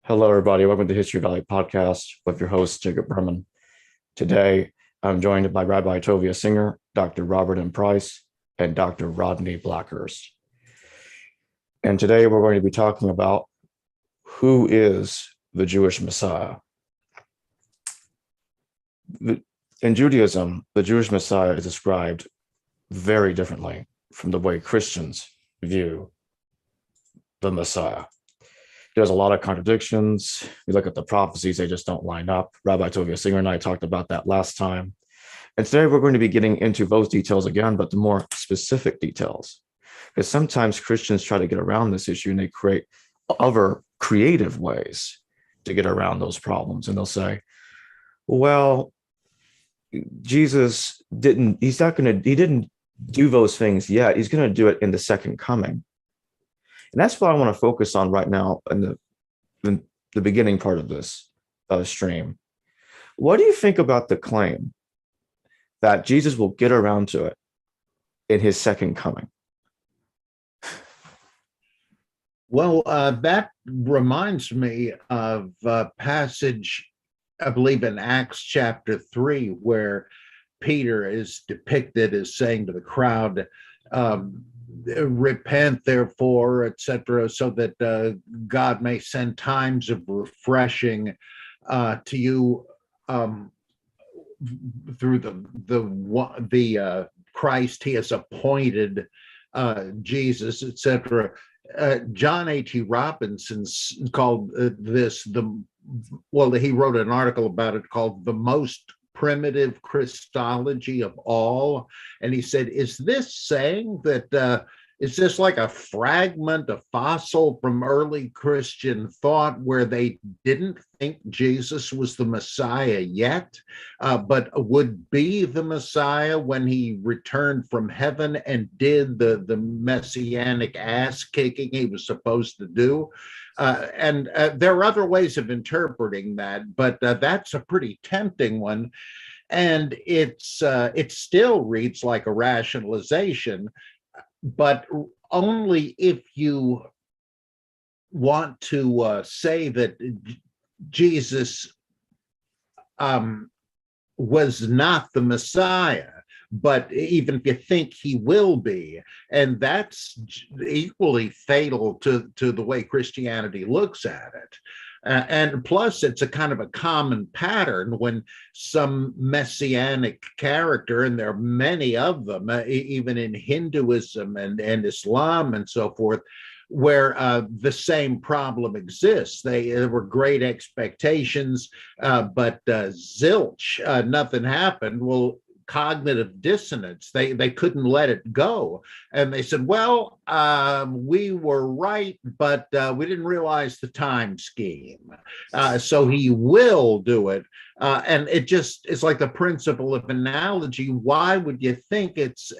Hello, everybody. Welcome to History Valley Podcast with your host, Jacob Berman. Today, I'm joined by Rabbi Tovia Singer, Dr. Robert M. Price, and Dr. Rodney Blackhirst. And today, we're going to be talking about who is the Jewish Messiah. In Judaism, the Jewish Messiah is described very differently from the way Christians view the Messiah. There's a lot of contradictions. You look at the prophecies, they just don't line up. Rabbi Tovia Singer and I talked about that last time. And today we're going to be getting into those details again, but the more specific details. Because sometimes Christians try to get around this issue and they create other creative ways to get around those problems. And they'll say, well, Jesus didn't do those things yet. He's going to do it in the second coming. And that's what I want to focus on right now in the beginning part of this stream. What do you think about the claim that Jesus will get around to it in his second coming? Well, that reminds me of a passage, I believe in Acts chapter 3, where Peter is depicted as saying to the crowd, repent, therefore, etc., so that God may send times of refreshing to you through the Christ he has appointed, Jesus, etc. John A.T. Robinson called this he wrote an article about it called "The Most Primitive Christology of All," and he said, is this saying that is this like a fragment, a fossil from early Christian thought where they didn't think Jesus was the Messiah yet, but would be the Messiah when he returned from heaven and did the messianic ass kicking he was supposed to do? And there are other ways of interpreting that, but that's a pretty tempting one. And it still reads like a rationalization, but only if you want to say that Jesus was not the Messiah, but even if you think he will be, and that's equally fatal to the way Christianity looks at it. And plus, it's a kind of a common pattern when some messianic character, and there are many of them, even in Hinduism and Islam and so forth, where the same problem exists. There were great expectations, but zilch, nothing happened. Well, cognitive dissonance. They couldn't let it go. And they said, well, we were right, but we didn't realize the time scheme. So he will do it. And it's like the principle of analogy. Why would you think it's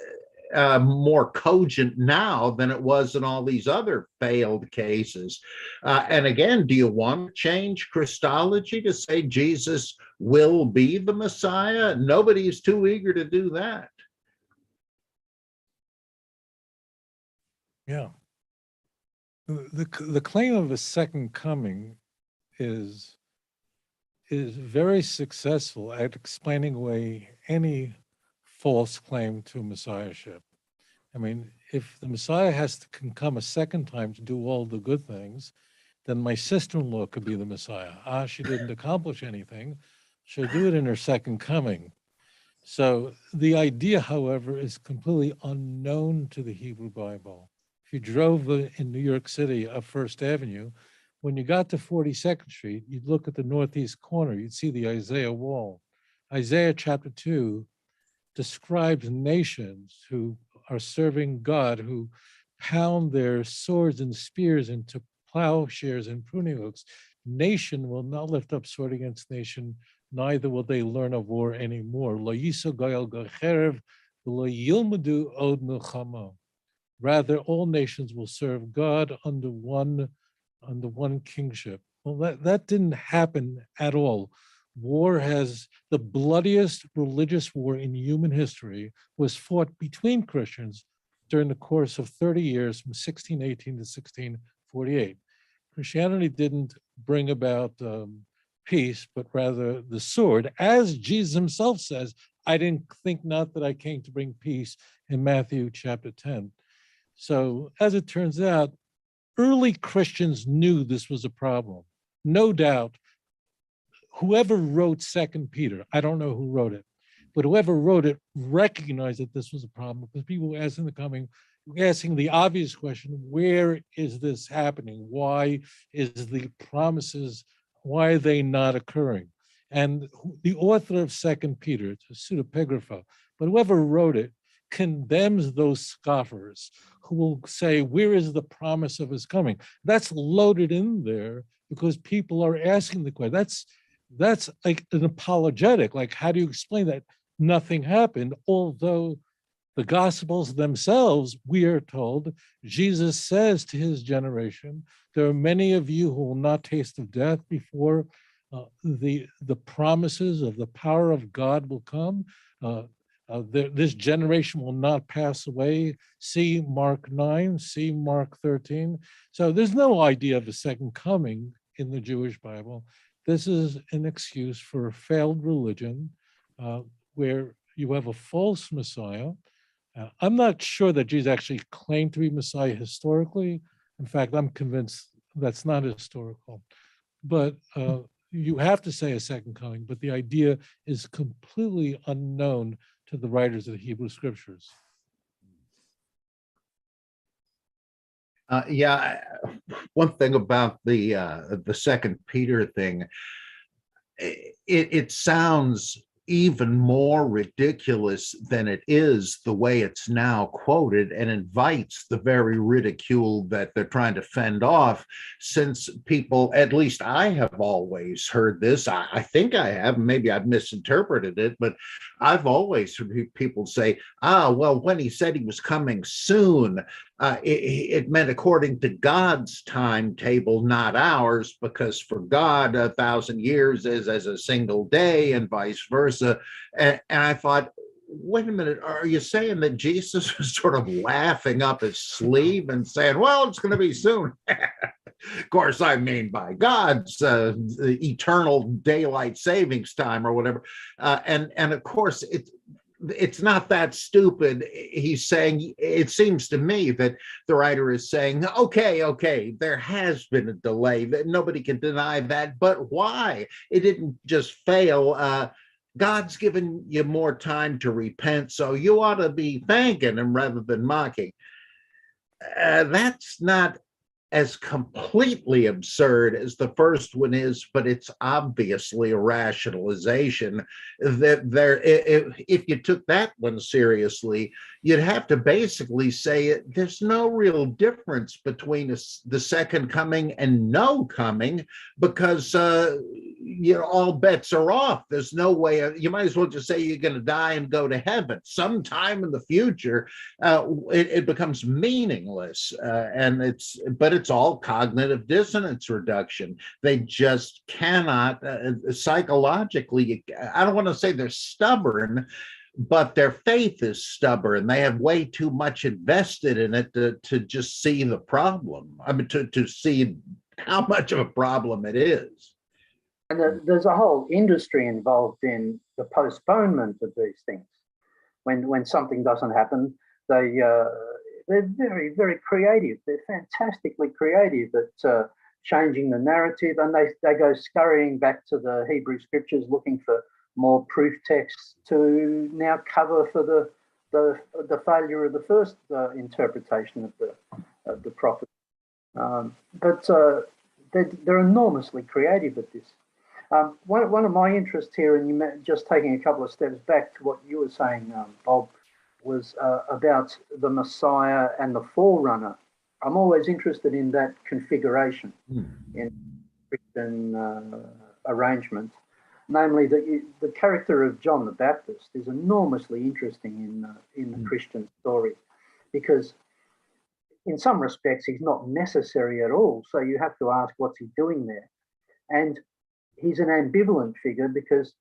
more cogent now than it was in all these other failed cases? And again, do you want to change Christology to say Jesus will be the Messiah? Nobody is too eager to do that. Yeah. The claim of a second coming is very successful at explaining away any false claim to messiahship. I mean, if the Messiah can come a second time to do all the good things, then my sister-in-law could be the Messiah. She didn't accomplish anything. She'll do it in her second coming. So the idea, however, is completely unknown to the Hebrew Bible. If you drove in New York City up First Avenue, when you got to 42nd Street, you'd look at the northeast corner, you'd see the Isaiah wall. Isaiah chapter 2 describes nations who are serving God, who pound their swords and spears into plowshares and pruning hooks. Nation will not lift up sword against nation, neither will they learn of war anymore. Rather, all nations will serve God under one kingship. Well, that didn't happen at all. The bloodiest religious war in human history was fought between Christians during the course of 30 years from 1618 to 1648. Christianity didn't bring about peace, but rather the sword. As Jesus himself says, I didn't think not that I came to bring peace in Matthew chapter 10. So as it turns out, early Christians knew this was a problem. No doubt, whoever wrote Second Peter, I don't know who wrote it, but whoever wrote it recognized that this was a problem because people were asking the obvious question, where is this happening? Why is the promises, why are they not occurring? And the author of Second Peter, it's a pseudepigrapha, but whoever wrote it condemns those scoffers who will say, where is the promise of his coming? That's loaded in there because people are asking the question. That's like an apologetic. Like, how do you explain that nothing happened? Although the Gospels themselves, we are told, Jesus says to his generation, there are many of you who will not taste of death before the promises of the power of God will come. This generation will not pass away. See Mark 9, see Mark 13. So there's no idea of a second coming in the Jewish Bible. This is an excuse for a failed religion where you have a false Messiah. I'm not sure that Jesus actually claimed to be Messiah historically. In fact, I'm convinced that's not historical. But you have to say a second coming, but the idea is completely unknown to the writers of the Hebrew Scriptures. One thing about the Second Peter thing, it sounds even more ridiculous than it is the way it's now quoted, and invites the very ridicule that they're trying to fend off, since people, at least I have always heard this, I think I have, maybe I've misinterpreted it, but I've always heard people say, well, when he said he was coming soon, it meant according to God's timetable, not ours, because for God, 1,000 years is as a single day and vice versa. And I thought, wait a minute, are you saying that Jesus was sort of laughing up his sleeve and saying, well, it's going to be soon? Of course, I mean by God's eternal daylight savings time or whatever. And of course, it's not that stupid. He's saying, it seems to me that the writer is saying, okay, there has been a delay, that nobody can deny that, but why? It didn't just fail. God's given you more time to repent, so you ought to be thanking him rather than mocking. That's not as completely absurd as the first one is, but it's obviously a rationalization that if you took that one seriously, you'd have to basically say there's no real difference between the second coming and no coming, because all bets are off. There's no way. You might as well just say you're going to die and go to heaven sometime in the future. It becomes meaningless, but it's all cognitive dissonance reduction. They just cannot psychologically. I don't want to say they're stubborn, but their faith is stubborn. They have way too much invested in it to just see the problem. I mean, to see how much of a problem it is. And there's a whole industry involved in the postponement of these things. When something doesn't happen, they're very, very creative. They're fantastically creative at changing the narrative, and they go scurrying back to the Hebrew Scriptures looking for more proof texts to now cover for the failure of the first interpretation of the prophet. But they're enormously creative at this. One of my interests here, and just taking a couple of steps back to what you were saying, Bob, was about the Messiah and the forerunner. I'm always interested in that configuration in Christian arrangement, namely that the character of John the Baptist is enormously interesting in the Christian story, because in some respects he's not necessary at all. So you have to ask, what's he doing there? And he's an ambivalent figure because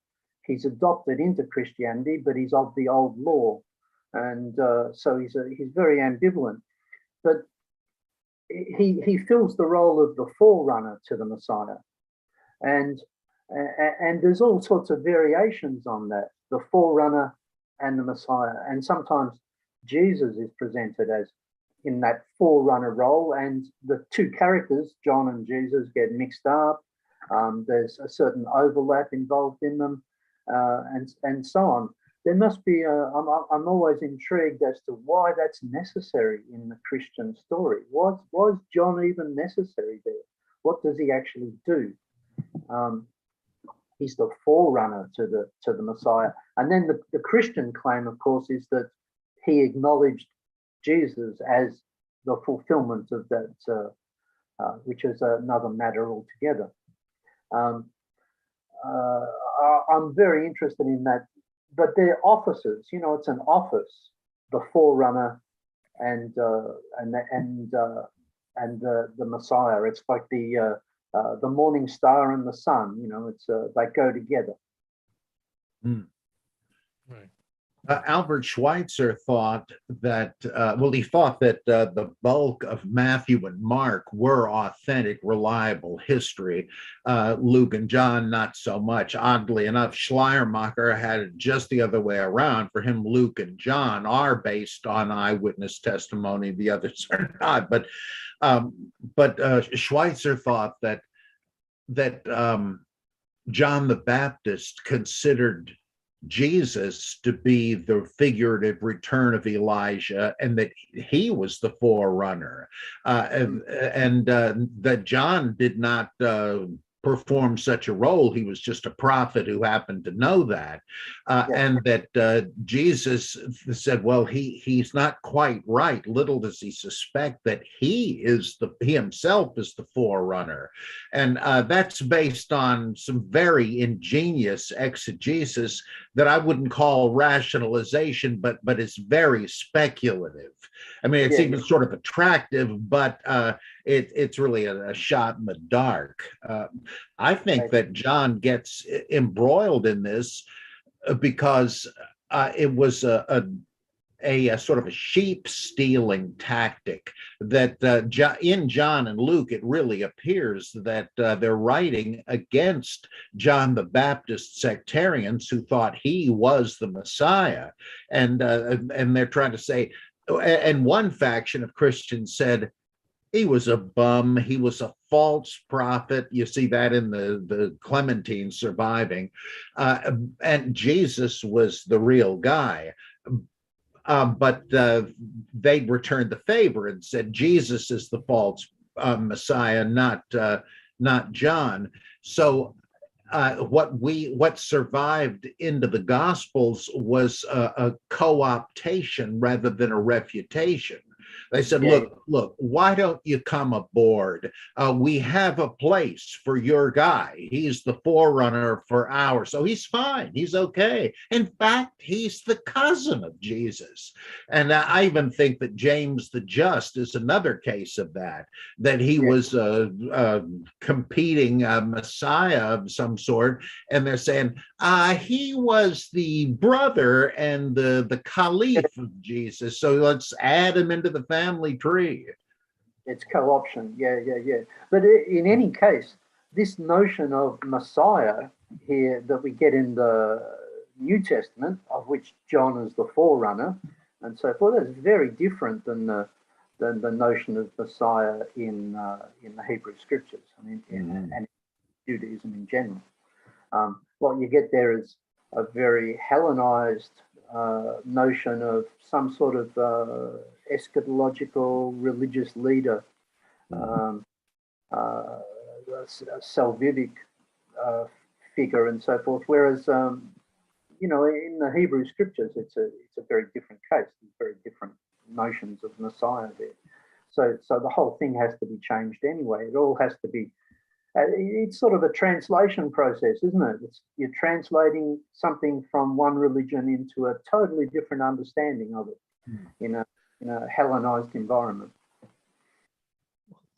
he's adopted into Christianity, but he's of the old law. And so he's very ambivalent. But he fills the role of the forerunner to the Messiah, and there's all sorts of variations on that, the forerunner and the Messiah, and sometimes Jesus is presented as in that forerunner role, and the two characters, John and Jesus, get mixed up. There's a certain overlap involved in them, and so on. There must be I'm always intrigued as to why that's necessary in the Christian story. Why is John even necessary there? What does he actually do? He's the forerunner to the Messiah. And then the Christian claim, of course, is that he acknowledged Jesus as the fulfillment of that, which is another matter altogether. I'm very interested in that, but they're offices. You know, it's an office, the forerunner and the Messiah. It's like the morning star and the sun. You know, it's they go together. Mm. Right. Albert Schweitzer thought that, he thought that the bulk of Matthew and Mark were authentic, reliable history. Luke and John, not so much. Oddly enough, Schleiermacher had it just the other way around. For him, Luke and John are based on eyewitness testimony. The others are not. But Schweitzer thought that John the Baptist considered Jesus to be the figurative return of Elijah, and that he was the forerunner, and that John did not perform such a role. He was just a prophet who happened to know that, and that Jesus said, well, he's not quite right. Little does he suspect that he himself is the forerunner. And that's based on some very ingenious exegesis that I wouldn't call rationalization, but it's very speculative. I mean, it's even sort of attractive, but it's really a shot in the dark. I think that John gets embroiled in this because it was a sort of a sheep stealing tactic that in John and Luke, it really appears that they're writing against John the Baptist sectarians who thought he was the Messiah. And they're trying to say, and one faction of Christians said, he was a bum. He was a false prophet. You see that in the Clementine surviving. And Jesus was the real guy. But they returned the favor and said Jesus is the false Messiah, not John. So what survived into the Gospels was a co-optation rather than a refutation. They said, look, why don't you come aboard? We have a place for your guy. He's the forerunner for ours. So he's fine. He's okay. In fact, he's the cousin of Jesus. And I even think that James the Just is another case of that he was a competing Messiah of some sort. And they're saying, he was the brother and the Caliph of Jesus. So let's add him into the family tree. It's co-option, yeah. But in any case, this notion of Messiah here that we get in the New Testament, of which John is the forerunner, and so forth, is very different than the notion of Messiah in the Hebrew Scriptures. I mean, and Judaism in general. What you get there is a very Hellenized notion of some sort of eschatological religious leader, a salvific figure, and so forth. Whereas, in the Hebrew Scriptures, it's a very different case. There's very different notions of Messiah there. So the whole thing has to be changed anyway. It all has to be. It's sort of a translation process, isn't it? You're translating something from one religion into a totally different understanding of it in a Hellenized environment.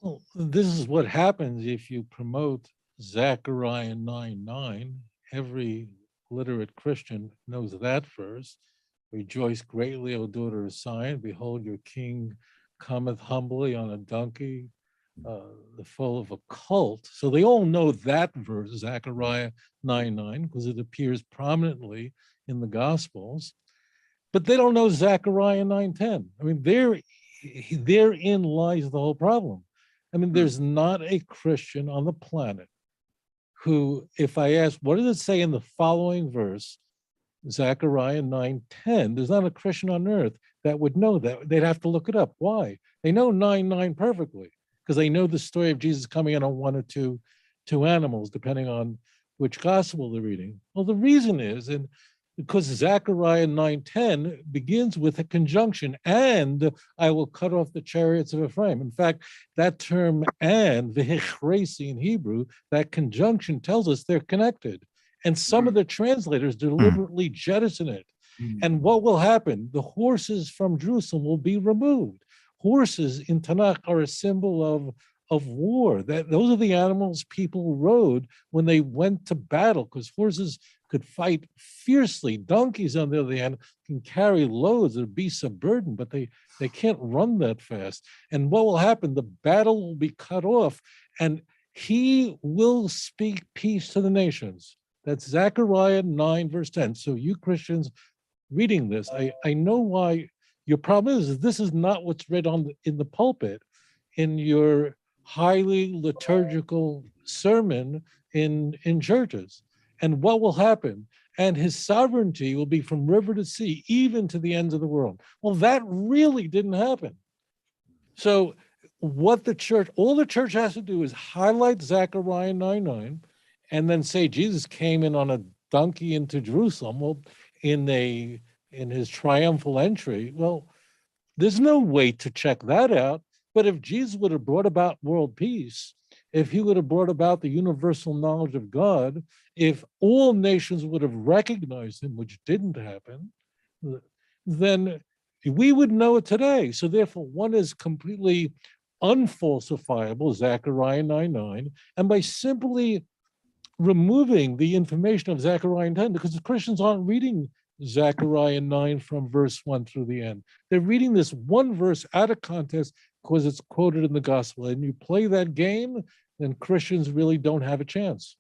Well, this is what happens if you promote Zechariah 9:9. Every literate Christian knows that verse. Rejoice greatly, O daughter of Zion. Behold, your king cometh humbly on a donkey, the foal of a colt. So they all know that verse, Zechariah 9:9, because it appears prominently in the Gospels. But they don't know Zechariah 9:10. I mean, therein lies the whole problem. I mean, there's not a Christian on the planet who, if I ask, what does it say in the following verse, Zechariah 9:10, there's not a Christian on earth that would know that. They'd have to look it up. Why? They know 9:9 perfectly, because they know the story of Jesus coming in on one or two animals, depending on which gospel they're reading. Well, the reason is, and because Zechariah 9:10 begins with a conjunction, and I will cut off the chariots of Ephraim. In fact, that term and, v'hechresi in Hebrew, that conjunction tells us they're connected. And some of the translators deliberately jettison it. And what will happen? The horses from Jerusalem will be removed. Horses in Tanakh are a symbol of war. Those are the animals people rode when they went to battle, because horses could fight fiercely. Donkeys, on the other hand, can carry loads or beasts of burden, but they can't run that fast. And what will happen? The battle will be cut off, and he will speak peace to the nations. That's Zechariah 9, verse 10. So you Christians reading this, I know why your problem is this is not what's read in the pulpit in your highly liturgical sermon in churches. And what will happen? And his sovereignty will be from river to sea, even to the ends of the world. Well, that really didn't happen. So what all the church has to do is highlight Zechariah 9:9, and then say Jesus came in on a donkey into Jerusalem. Well, in his triumphal entry. Well, there's no way to check that out. But if Jesus would have brought about world peace, if he would have brought about the universal knowledge of God, if all nations would have recognized him, which didn't happen, then we would know it today. So therefore, one is completely unfalsifiable, Zechariah 9:9, and by simply removing the information of Zechariah 10, because the Christians aren't reading Zechariah 9 from verse 1 through the end. They're reading this one verse out of context because it's quoted in the gospel. And you play that game, then Christians really don't have a chance.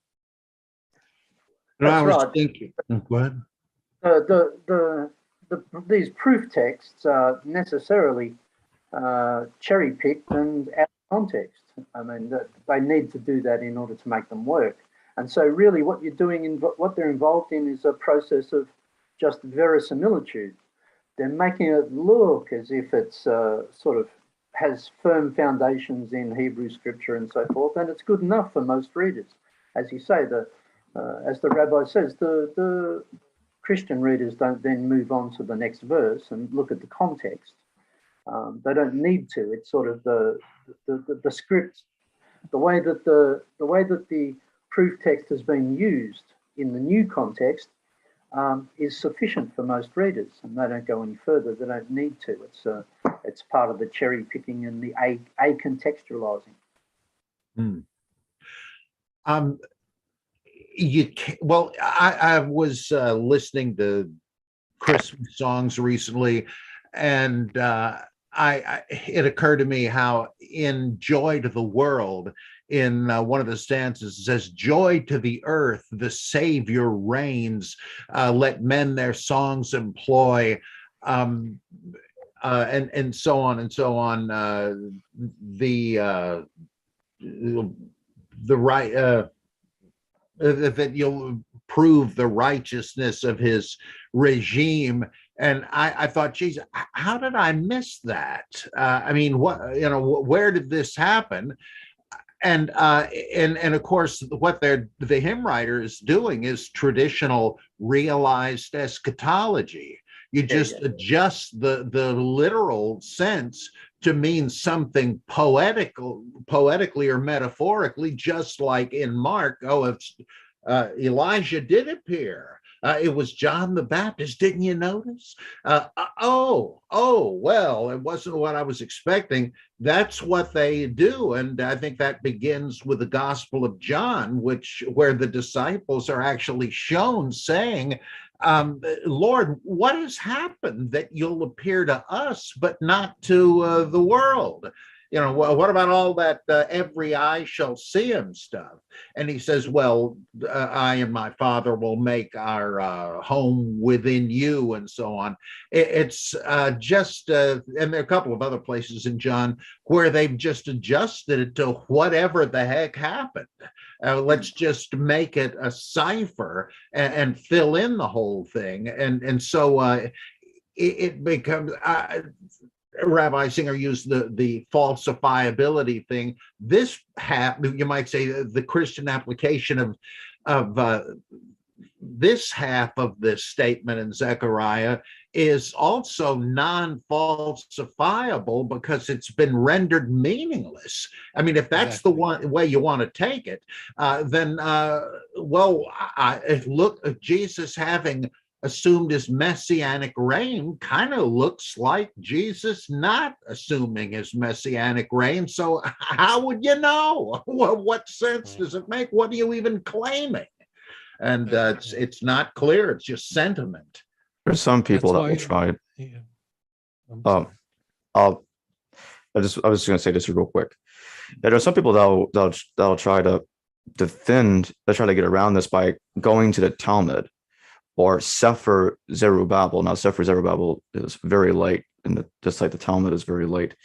I was right. thinking, go ahead. These proof texts are necessarily cherry picked and out of context. I mean, they need to do that in order to make them work. And so really what you're doing, what they're involved in is a process of just verisimilitude. They're making it look as if it's sort of has firm foundations in Hebrew scripture and so forth, and it's good enough for most readers. As you say, as the rabbi says, the Christian readers don't then move on to the next verse and look at the context. They don't need to. It's sort of the script, the way that the proof text has been used in the new context is sufficient for most readers, and they don't go any further. They don't need to. It's part of the cherry picking and the a contextualizing. I was listening to Christmas songs recently, and it occurred to me how in Joy to the World, in one of the stanzas, it says, "Joy to the earth, the Savior reigns, let men their songs employ," and so on and so on. The right that you'll prove the righteousness of his regime. And I thought, geez, how did I miss that? I mean, where did this happen? And of course, what the hymn writer is doing is traditional realized eschatology. You just adjust the literal sense to mean something poetically or metaphorically, just like in Mark. Elijah did appear It was John the Baptist. Didn't you notice? Well, it wasn't what I was expecting. That's what they do. And I think that begins with the Gospel of John, where the disciples are actually shown saying, Lord, what has happened that you'll appear to us, but not to the world? What about all that every eye shall see him stuff? And he says, well, I and my Father will make our home within you, and so on. It's and there are a couple of other places in John where they've just adjusted it to whatever the heck happened. Let's just make it a cipher and fill in the whole thing. And so it becomes... Rabbi Singer used the falsifiability thing. This you might say, the Christian application of this half of this statement in Zechariah is also non-falsifiable because it's been rendered meaningless. I mean, if that's the way you want to take it, then Jesus having assumed his messianic reign kind of looks like Jesus not assuming his messianic reign. So how would you know? What sense does it make? What are you even claiming? And it's not clear. It's just sentiment. There's some people that will try. Yeah. I was just going to say this real quick. There are some people that'll try to defend. They'll try to get around this by going to the Talmud or Sefer Zerubbabel. Now, Sefer Zerubbabel is very late, and just like the Talmud is very late.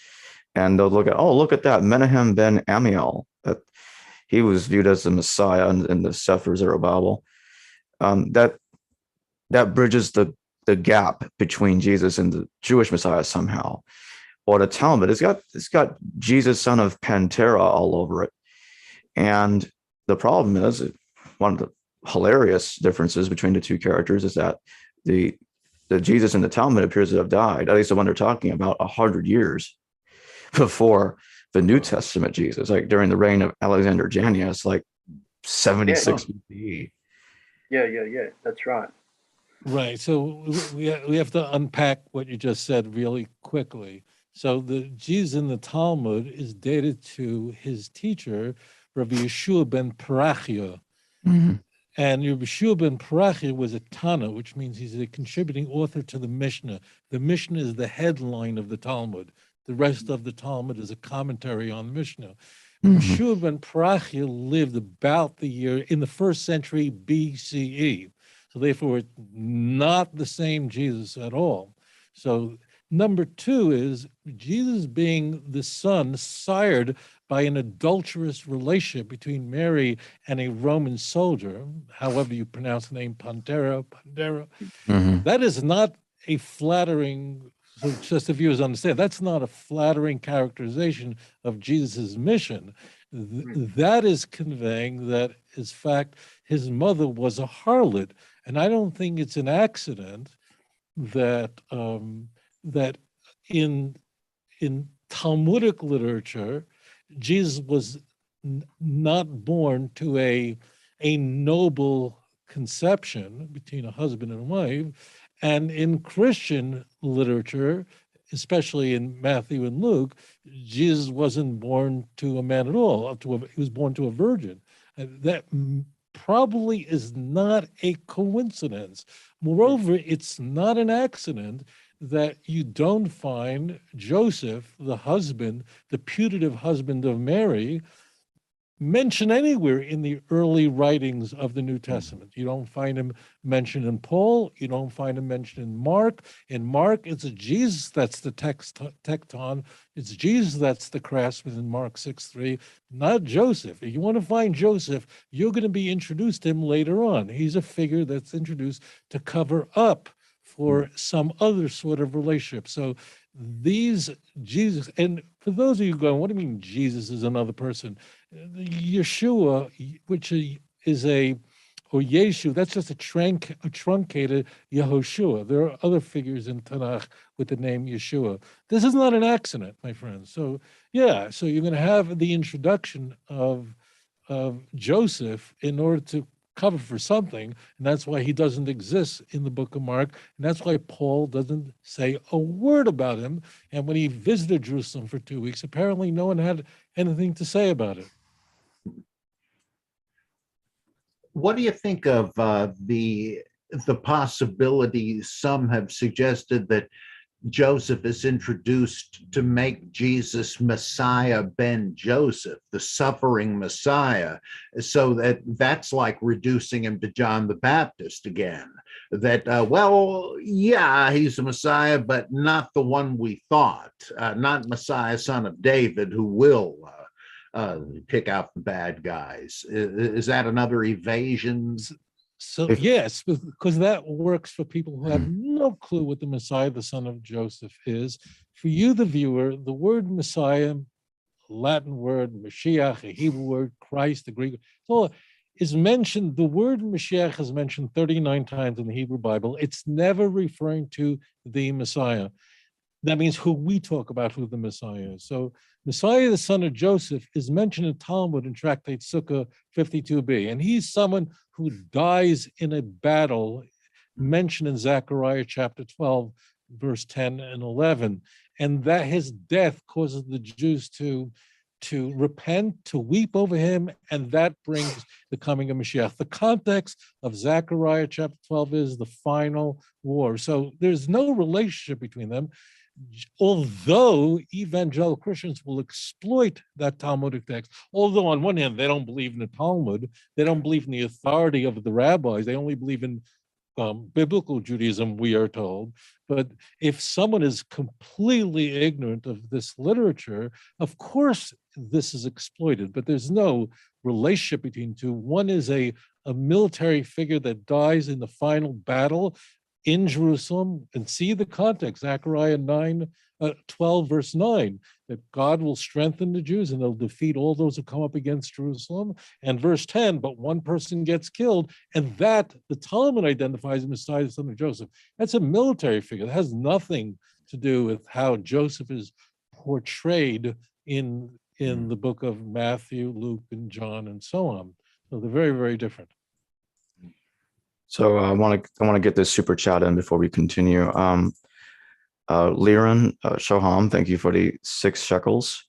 And they'll look at that Menahem ben Amiel, that he was viewed as the Messiah in the Sefer Zerubbabel. That bridges the gap between Jesus and the Jewish Messiah somehow. Or the Talmud, it's got Jesus, son of Pantera, all over it. And the problem is, one of the hilarious differences between the two characters is that the Jesus in the Talmud appears to have died, at least the one they're talking about, 100 years before the New Testament Jesus, like during the reign of Alexander Jannaeus, like 76 BCE. Yeah, that's right. Right. So we have to unpack what you just said really quickly. So the Jesus in the Talmud is dated to his teacher, Rabbi Yeshua ben Parachia. Mm-hmm. And Rabbi Yeshua ben Parachia was a Tana, which means he's a contributing author to the Mishnah. The Mishnah is the headline of the Talmud. The rest of the Talmud is a commentary on the Mishnah. Mm-hmm. Yeshua ben Parachia lived about the year in the 1st century BCE. So therefore, it's not the same Jesus at all. So number two is Jesus being the son sired by an adulterous relationship between Mary and a Roman soldier, however you pronounce the name, Pantera. Mm-hmm. That is not a flattering, so just the viewers understand, that's not a flattering characterization of Jesus's mission. That is conveying that, in fact, his mother was a harlot. And I don't think it's an accident that that in Talmudic literature, Jesus was not born to a noble conception between a husband and wife, and in Christian literature, especially in Matthew and Luke, Jesus wasn't born to a man at all. He was born to a virgin. That probably is not a coincidence. Moreover, it's not an accident that you don't find Joseph, the husband, the putative husband of Mary, mentioned anywhere in the early writings of the New Testament. You don't find him mentioned in Paul. You don't find him mentioned in Mark. In Mark, it's Jesus that's the tecton. It's Jesus that's the craftsman in Mark 6:3, not Joseph. If you want to find Joseph, you're going to be introduced to him later on. He's a figure that's introduced to cover up for some other sort of relationship. So these Jesus, and for those of you going, what do you mean Jesus is another person? Yeshua, which is or Yeshu, that's just a truncated Yehoshua. There are other figures in Tanakh with the name Yeshua. This is not an accident, my friends. So yeah, so you're going to have the introduction of Joseph in order to cover for something, and that's why he doesn't exist in the book of Mark, and that's why Paul doesn't say a word about him. And when he visited Jerusalem for 2 weeks, apparently no one had anything to say about it. What do you think of the possibility some have suggested that Joseph is introduced to make Jesus Messiah ben Joseph, the suffering Messiah, so that's like reducing him to John the Baptist again. That, well, yeah, he's a Messiah, but not the one we thought, not Messiah, son of David, who will pick out the bad guys. Is that another evasion? So yes, because that works for people who have no clue what the Messiah, the son of Joseph, is. For you, the viewer, the word Messiah, Latin word, Mashiach, a Hebrew word, Christ, the Greek, so is mentioned. The word Mashiach is mentioned 39 times in the Hebrew Bible. It's never referring to the Messiah. That means who we talk about, who the Messiah is. So Messiah, the son of Joseph, is mentioned in Talmud in Tractate Sukkah 52b, and he's someone who dies in a battle mentioned in Zechariah chapter 12, verse 10 and 11, and that his death causes the Jews to repent, to weep over him, and that brings the coming of Mashiach. The context of Zechariah chapter 12 is the final war. So there's no relationship between them, although evangelical Christians will exploit that Talmudic text. Although on one hand, they don't believe in the Talmud, they don't believe in the authority of the rabbis, they only believe in biblical Judaism, we are told. But if someone is completely ignorant of this literature, of course this is exploited, but there's no relationship between the two. One is a military figure that dies in the final battle in Jerusalem, and see the context, Zechariah 12, verse 9, that God will strengthen the Jews and they'll defeat all those who come up against Jerusalem. And verse 10, but one person gets killed, and that the Talmud identifies Messiah, the son of Joseph. That's a military figure. That has nothing to do with how Joseph is portrayed in the book of Matthew, Luke, and John, and so on. So they're very, very different. So I want to get this super chat in before we continue. Liran Shoham, thank you for the 6 shekels.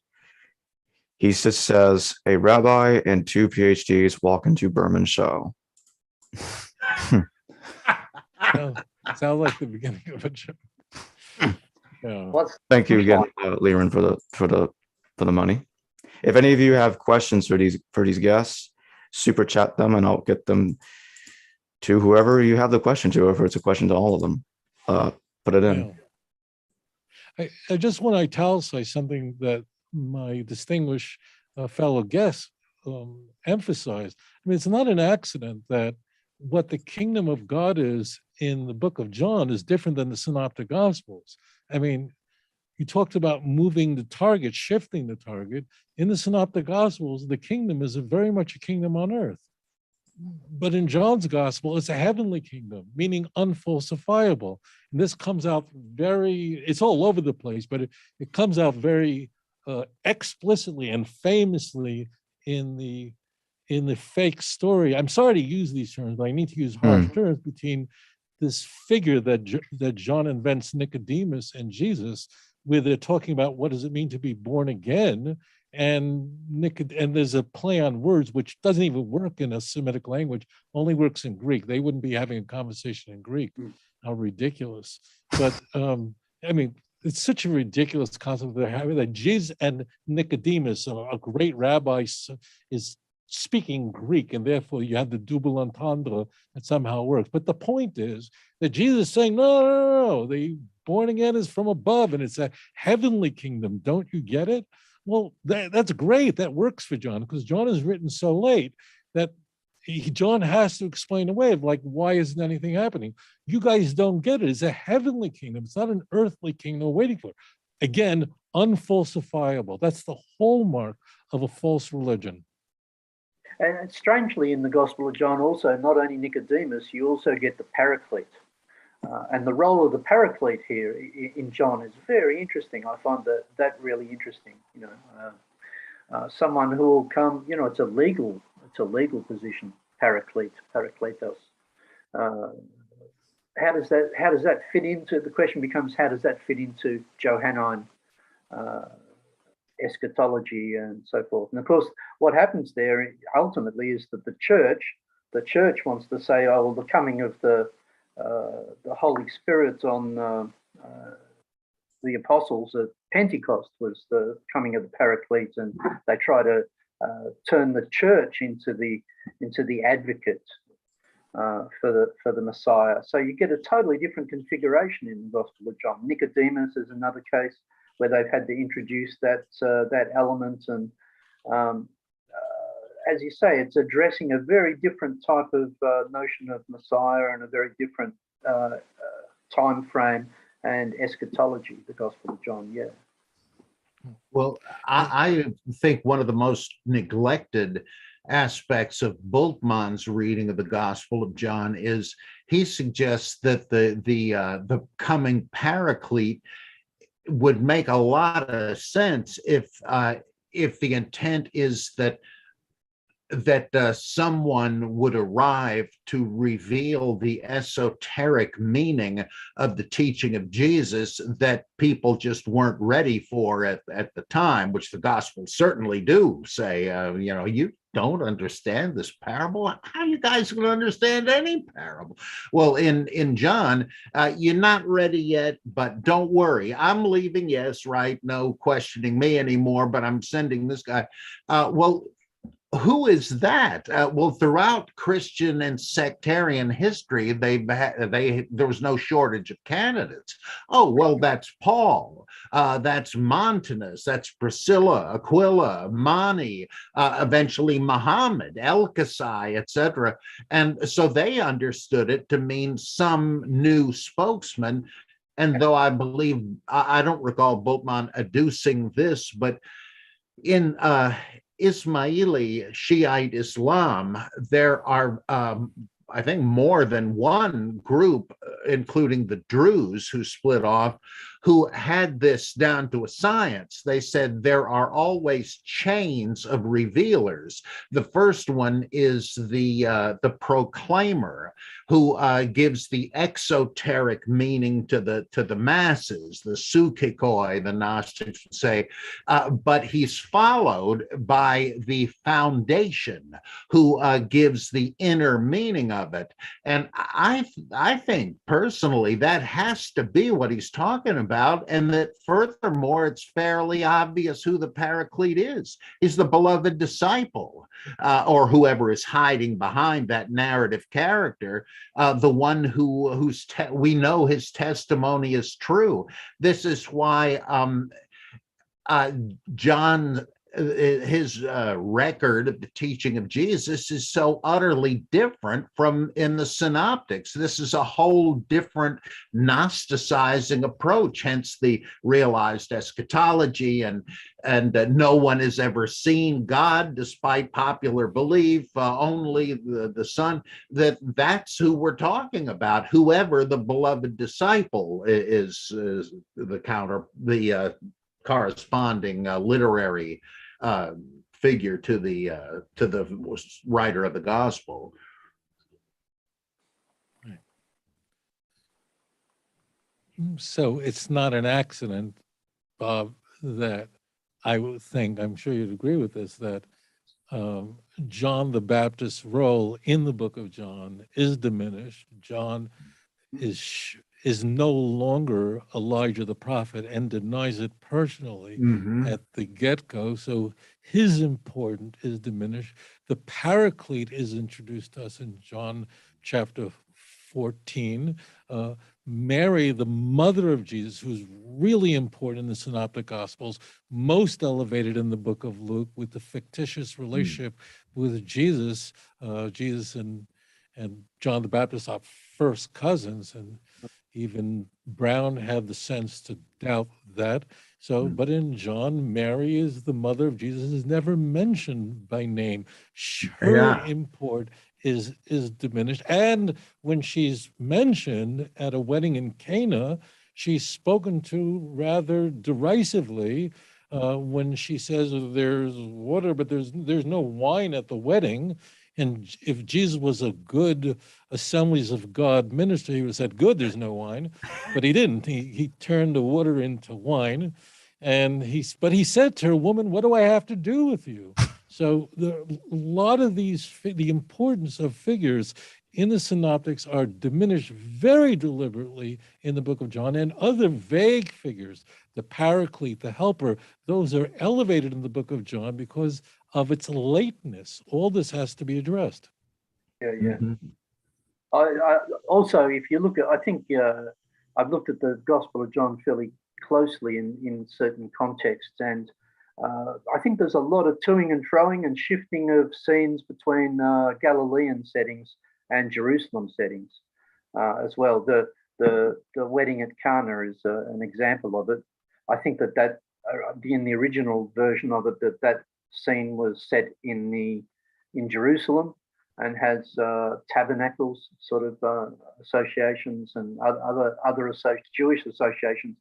He just says, a rabbi and 2 PhDs walk into Berman show. Sounds like the beginning of a joke. Yeah. Thank you again, Liran, for the money. If any of you have questions for these guests, super chat them and I'll get them to whoever you have the question to, if it's a question to all of them. Put it in. Yeah. I just want to italicize something that my distinguished fellow guests emphasized. I mean, it's not an accident that what the kingdom of God is in the book of John is different than the synoptic gospels. I mean, you talked about moving the target, shifting the target. In the synoptic gospels, the kingdom is very much a kingdom on earth. But in John's gospel, it's a heavenly kingdom, meaning unfalsifiable. And this comes out it's all over the place, but it comes out very explicitly and famously in the fake story. I'm sorry to use these terms, but I need to use harsh terms between this figure that John invents, Nicodemus, and Jesus, where they're talking about what does it mean to be born again. And there's a play on words which doesn't even work in a Semitic language, only works in Greek. They wouldn't be having a conversation in Greek. How ridiculous. But I mean, it's such a ridiculous concept they're having, that Jesus and Nicodemus, a great rabbi, is speaking Greek, and therefore you have the double entendre that somehow works. But the point is that Jesus is saying, no, the born again is from above, and it's a heavenly kingdom. Don't you get it? Well, that's great. That works for John, because John is written so late that John has to explain away of like, why isn't anything happening? You guys don't get it. It's a heavenly kingdom. It's not an earthly kingdom we're waiting for. Again, unfalsifiable. That's the hallmark of a false religion. And strangely, in the Gospel of John also, not only Nicodemus, you also get the Paraclete. And the role of the Paraclete here in John is very interesting. I find that really interesting. Someone who will come, it's a legal position. Parakletos. How does that fit into, the question becomes, how does that fit into Johannine eschatology and so forth? And of course, what happens there ultimately is that the church wants to say, oh, well, the coming of the Holy Spirit on the apostles at Pentecost was the coming of the Paraclete, and they try to turn the church into the advocate for the Messiah. So you get a totally different configuration in the Gospel of John. Nicodemus is another case where they've had to introduce that element, and as you say, it's addressing a very different type of notion of Messiah and a very different time frame and eschatology, the Gospel of John. Yeah. Well, I think one of the most neglected aspects of Bultmann's reading of the Gospel of John is he suggests that the coming Paraclete would make a lot of sense if the intent is that someone would arrive to reveal the esoteric meaning of the teaching of Jesus that people just weren't ready for at the time, which the Gospels certainly do say. You don't understand this parable. How are you guys going to understand any parable? Well, in John, you're not ready yet, but don't worry. I'm leaving. Yes, right. No questioning me anymore, but I'm sending this guy. Who is that? Well, throughout Christian and sectarian history, there was no shortage of candidates. Oh, well, that's Paul. That's Montanus. That's Priscilla, Aquila, Mani, eventually Muhammad, El-Kasai, etc. And so they understood it to mean some new spokesman. And though I believe, I don't recall Bultmann adducing this, but in Ismaili Shiite Islam, there are, I think, more than one group, including the Druze who split off, who had this down to a science. They said there are always chains of revealers. The first one is the proclaimer, who gives the exoteric meaning to the masses, the sukikoi, the Gnostics would say, but he's followed by the foundation, who gives the inner meaning of it. And I think personally that has to be what he's talking about, and that furthermore, it's fairly obvious who the Paraclete is. He's the beloved disciple, or whoever is hiding behind that narrative character, the one whose we know his testimony is true. This is why John, his record of the teaching of Jesus is so utterly different from in the synoptics. This is a whole different Gnosticizing approach, hence the realized eschatology and no one has ever seen God despite popular belief, only the Son. That's who we're talking about. Whoever the beloved disciple is the corresponding literary figure to the writer of the gospel. So it's not an accident, Bob, that I would think, I'm sure you'd agree with this, that John the Baptist's role in the book of John is diminished. John is no longer Elijah the prophet and denies it personally at the get-go. So his importance is diminished. The Paraclete is introduced to us in John chapter 14. Mary, the mother of Jesus, who's really important in the Synoptic Gospels, most elevated in the book of Luke with the fictitious relationship with Jesus. Jesus and John the Baptist are first cousins, and even Brown had the sense to doubt that. So, but in John, Mary is the mother of Jesus, is never mentioned by name. Her import is diminished. And when she's mentioned at a wedding in Cana, she's spoken to rather derisively when she says there's water, but there's no wine at the wedding. And if Jesus was a good Assemblies of God minister, he would have said, good, there's no wine. But he didn't. He turned the water into wine. And he said to her, woman, what do I have to do with you? So a lot of the importance of figures in the synoptics are diminished very deliberately in the book of John, and other vague figures, the paraclete, the helper, those are elevated in the book of John because of its lateness. All this has to be addressed. Yeah, yeah. Mhm. I also, if you look at, I think I've looked at the Gospel of John fairly closely in certain contexts, and I think there's a lot of toing and froing and shifting of scenes between Galilean settings and Jerusalem settings as well. The wedding at Cana is an example of it. I think that in the original version of it, that scene was set in Jerusalem and has tabernacles sort of associations and other Jewish associations.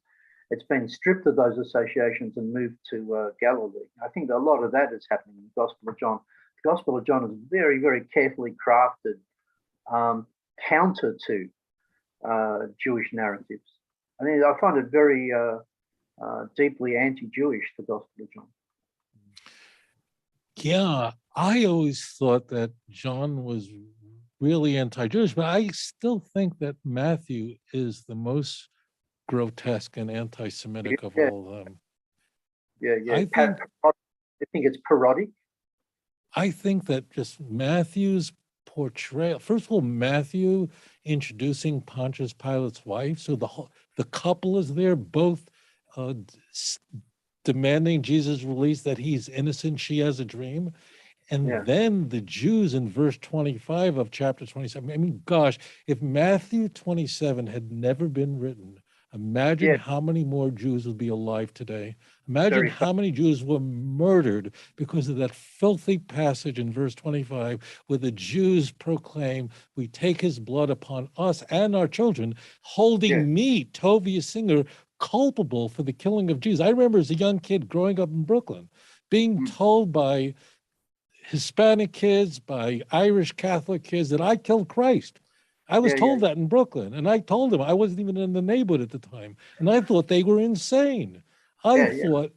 It's been stripped of those associations and moved to Galilee. I think a lot of that is happening in the Gospel of John. The Gospel of John is very, very carefully crafted counter to Jewish narratives. I mean, I find it very deeply anti-Jewish, the Gospel of John. Yeah, I always thought that John was really anti-Jewish, but I still think that Matthew is the most grotesque and anti-Semitic of all of them. Yeah, yeah. I think it's parodic. I think that just Matthew's portrayal, first of all, Matthew introducing Pontius Pilate's wife, so the couple is there, both demanding Jesus' release, that he's innocent, she has a dream. And then the Jews in verse 25 of chapter 27. I mean, gosh, if Matthew 27 had never been written, imagine how many more Jews would be alive today. Imagine how many Jews were murdered because of that filthy passage in verse 25, where the Jews proclaim, we take his blood upon us and our children, holding me, Tovia Singer, culpable for the killing of Jesus. I remember as a young kid growing up in Brooklyn, being told by Hispanic kids, by Irish Catholic kids, that I killed Christ. I was told that in Brooklyn, and I told them I wasn't even in the neighborhood at the time, and I thought they were insane. I thought,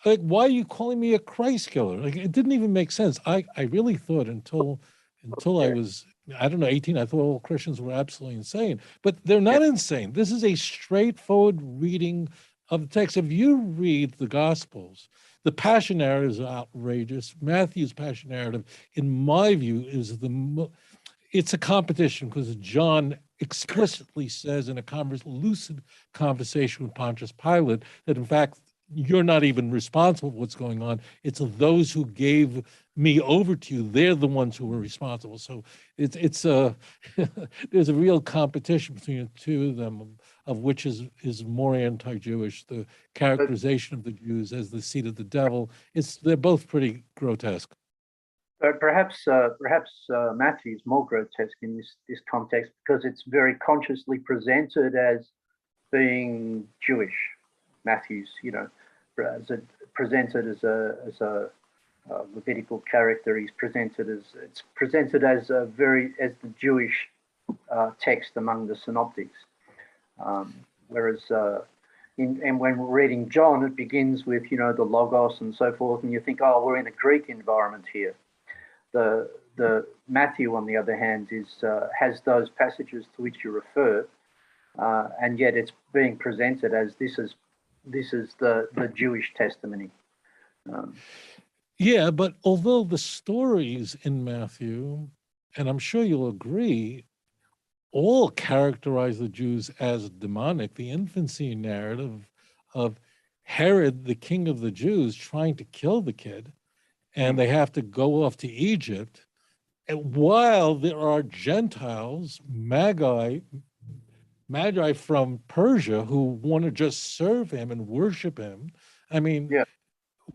like, why are you calling me a Christ killer? Like, it didn't even make sense. I really thought until I was, I don't know, 18, I thought all Christians were absolutely insane, but they're not insane. This is a straightforward reading of the text. If you read the Gospels, the Passion narrative is outrageous. Matthew's Passion narrative, in my view, is it's a competition because John explicitly says in a lucid conversation with Pontius Pilate that, in fact, you're not even responsible for what's going on. It's those who gave me over to you. They're the ones who were responsible. So it's there's a real competition between the two of them, of which is more anti-Jewish. The characterization of the Jews as the seed of the devil. They're both pretty grotesque. Perhaps Matthew's more grotesque in this context because it's very consciously presented as being Jewish. Matthew's, presented as a Levitical character. It's presented as the Jewish text among the synoptics. Whereas when we're reading John, it begins with the Logos and so forth, and you think, oh, we're in a Greek environment here. The Matthew, on the other hand, has those passages to which you refer, and yet it's being presented as this is the Jewish testimony. Yeah, but although the stories in Matthew, and I'm sure you'll agree, all characterize the Jews as demonic, the infancy narrative of Herod, the king of the Jews, trying to kill the kid, and they have to go off to Egypt, and while there are Gentiles, Magi from Persia, who want to just serve him and worship him. I mean,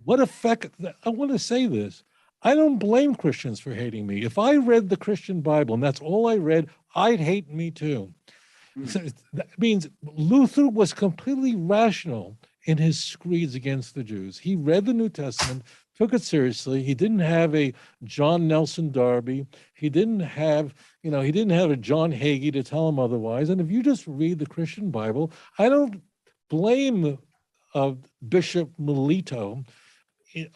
what effect? I want to say this. I don't blame Christians for hating me. If I read the Christian Bible and that's all I read, I'd hate me too. So that means Luther was completely rational in his screeds against the Jews. He read the New Testament, took it seriously. He didn't have a John Nelson Darby. He didn't have, he didn't have a John Hagee to tell him otherwise. And if you just read the Christian Bible, I don't blame Bishop Melito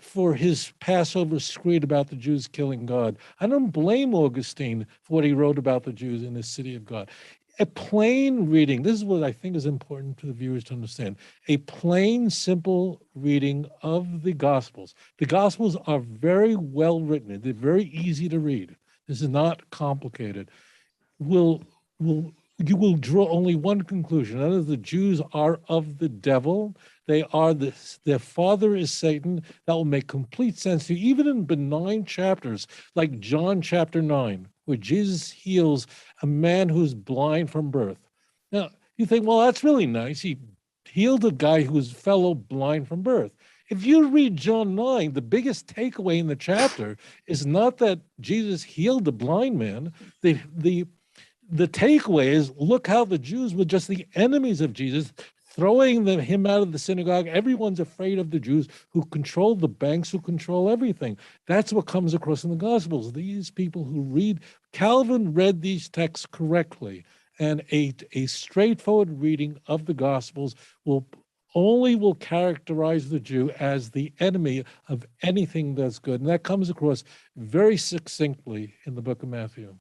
for his Passover screed about the Jews killing God. I don't blame Augustine for what he wrote about the Jews in the city of God. A plain reading, this is what I think is important to the viewers to understand, a plain, simple reading of the Gospels. The Gospels are very well written. They're very easy to read. This is not complicated. You will draw only one conclusion. That is, the Jews are of the devil. Their father is Satan. That will make complete sense to you, even in benign chapters like John chapter 9, where Jesus heals a man who's blind from birth. Now, you think, well, that's really nice. He healed a guy who was fellow blind from birth. If you read John 9, the biggest takeaway in the chapter is not that Jesus healed the blind man. The takeaway is, look how the Jews were just the enemies of Jesus, throwing him out of the synagogue. Everyone's afraid of the Jews who control the banks, who control everything. That's what comes across in the Gospels. These people who read, Calvin read these texts correctly, and a straightforward reading of the Gospels will characterize the Jew as the enemy of anything that's good. And that comes across very succinctly in the book of Matthew.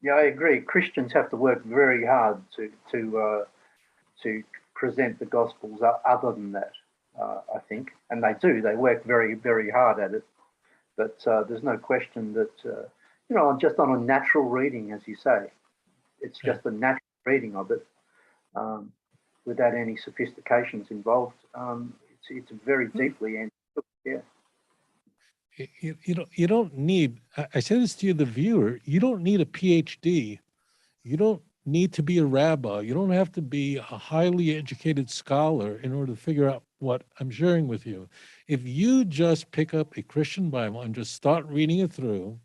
Yeah, I agree. Christians have to work very hard to present the Gospels other than that, I think. And they do. They work very, very hard at it. But there's no question that, just on a natural reading, as you say, it's just a natural reading of it without any sophistications involved. It's very deeply understood, yeah. You don't need, I say this to you, the viewer, you don't need a PhD. You don't need to be a rabbi. You don't have to be a highly educated scholar in order to figure out what I'm sharing with you. If you just pick up a Christian Bible and just start reading it through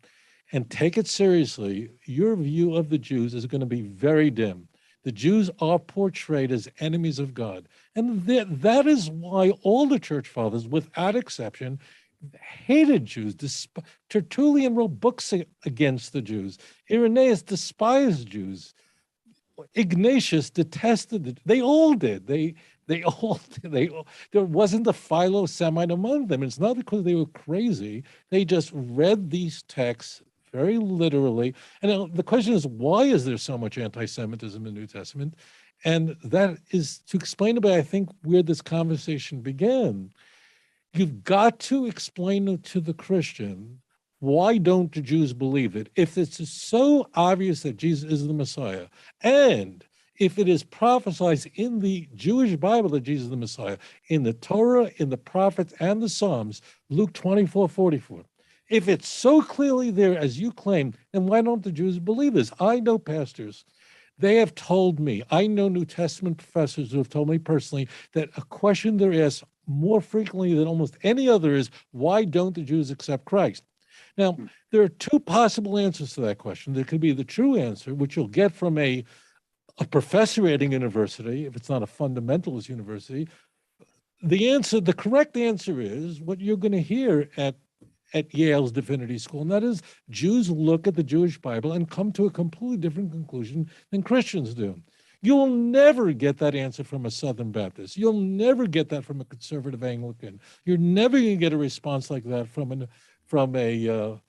and take it seriously, your view of the Jews is going to be very dim. The Jews are portrayed as enemies of God. And that is why all the church fathers, without exception, hated Jews. Tertullian wrote books against the Jews. Irenaeus despised Jews. Ignatius detested they all did. There wasn't a Philo-Semite among them. It's not because they were crazy. They just read these texts very literally. And the question is, why is there so much anti-Semitism in the New Testament? And that is to explain about, I think, where this conversation began. You've got to explain to the Christian, why don't the Jews believe it? If it's so obvious that Jesus is the Messiah, and if it is prophesied in the Jewish Bible that Jesus is the Messiah, in the Torah, in the prophets, and the Psalms, Luke 24:44, if it's so clearly there as you claim, then why don't the Jews believe this? I know pastors. They have told me, I know New Testament professors who have told me personally that a question they're asked more frequently than almost any other is, why don't the Jews accept Christ? Now, there are two possible answers to that question. There could be the true answer, which you'll get from a professor at a university, if it's not a fundamentalist university. The correct answer is what you're going to hear at Yale's Divinity School, and that is Jews look at the Jewish Bible and come to a completely different conclusion than Christians do. You'll never get that answer from a Southern Baptist. You'll never get that from a conservative Anglican. You're never going to get a response like that from a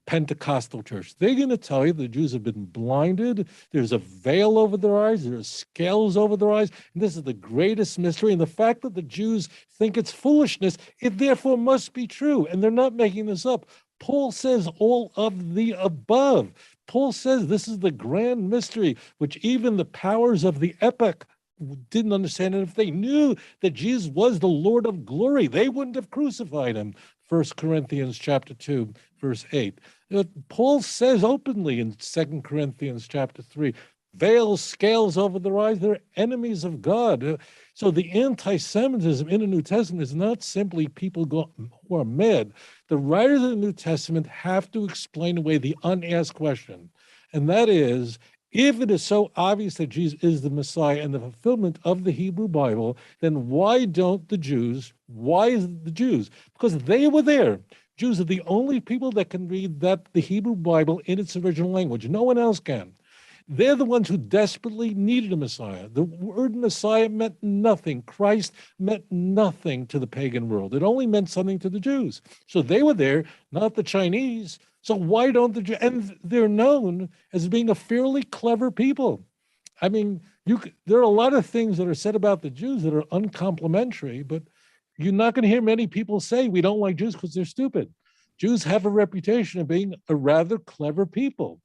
Pentecostal church. They're going to tell you the Jews have been blinded. There's a veil over their eyes. There's scales over their eyes. And this is the greatest mystery. And the fact that the Jews think it's foolishness, it therefore must be true. And they're not making this up. Paul says all of the above. Paul says this is the grand mystery, which even the powers of the epoch didn't understand. And if they knew that Jesus was the Lord of glory, they wouldn't have crucified him. 1 Corinthians chapter 2, verse 8. Paul says openly in 2 Corinthians chapter 3, veils, scales over their eyes, they're enemies of God. So the anti-Semitism in the New Testament is not simply people who are mad. The writers of the New Testament have to explain away the unasked question. And that is, If it is so obvious that Jesus is the Messiah and the fulfillment of the Hebrew Bible, then why don't the Jews? Why is it the Jews? Because they were there. Jews are the only people that can read the Hebrew Bible in its original language. No one else can. They're the ones who desperately needed a Messiah. The word Messiah meant nothing. Christ meant nothing to the pagan world. It only meant something to the Jews. So they were there, not the Chinese. So why don't the Jews? And they're known as being a fairly clever people. I mean, there are a lot of things that are said about the Jews that are uncomplimentary, but you're not going to hear many people say we don't like Jews because they're stupid. Jews have a reputation of being a rather clever people.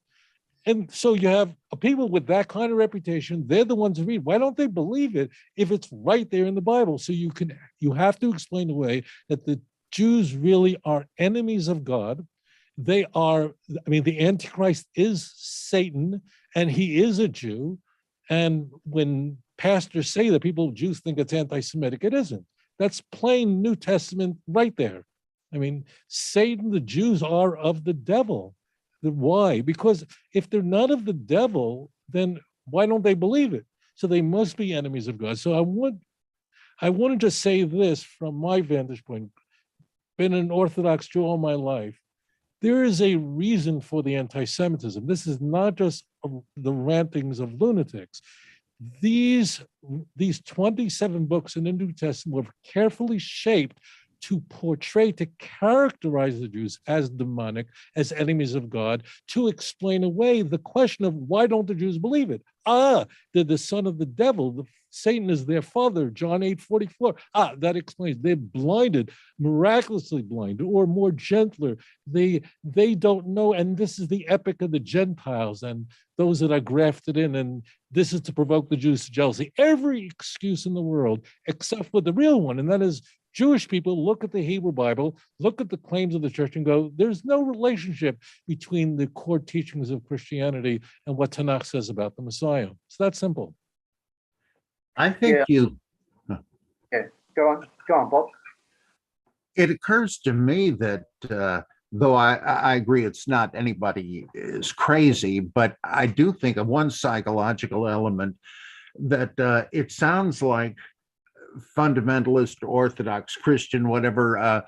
And so you have people with that kind of reputation, they're the ones who read. Why don't they believe it if it's right there in the Bible? So you have to explain away that the Jews really are enemies of God. They are, I mean, the Antichrist is Satan, and he is a Jew. And when pastors say that Jews think it's anti-Semitic, it isn't. That's plain New Testament right there. I mean, Satan, the Jews are of the devil. Why? Because if they're not of the devil, then why don't they believe it? So they must be enemies of God. So I wanted to say this from my vantage point. Been an Orthodox Jew all my life. There is a reason for the anti-Semitism. This is not just the rantings of lunatics. These 27 books in the New Testament were carefully shaped to portray, to characterize the Jews as demonic, as enemies of God, to explain away the question of why don't the Jews believe it? They're the son of the devil. Satan is their father, John 8:44. That explains. They're blinded, miraculously blind, or more gentler. They don't know, and this is the epic of the Gentiles and those that are grafted in, and this is to provoke the Jews to jealousy. Every excuse in the world, except for the real one, and that is Jewish people look at the Hebrew Bible, look at the claims of the church and go, there's no relationship between the core teachings of Christianity and what Tanakh says about the Messiah. It's that simple. I think Yeah, go on, Bob. it occurs to me that though I agree it's not anybody is crazy, but I do think of one psychological element that it sounds like fundamentalist, Orthodox, Christian, whatever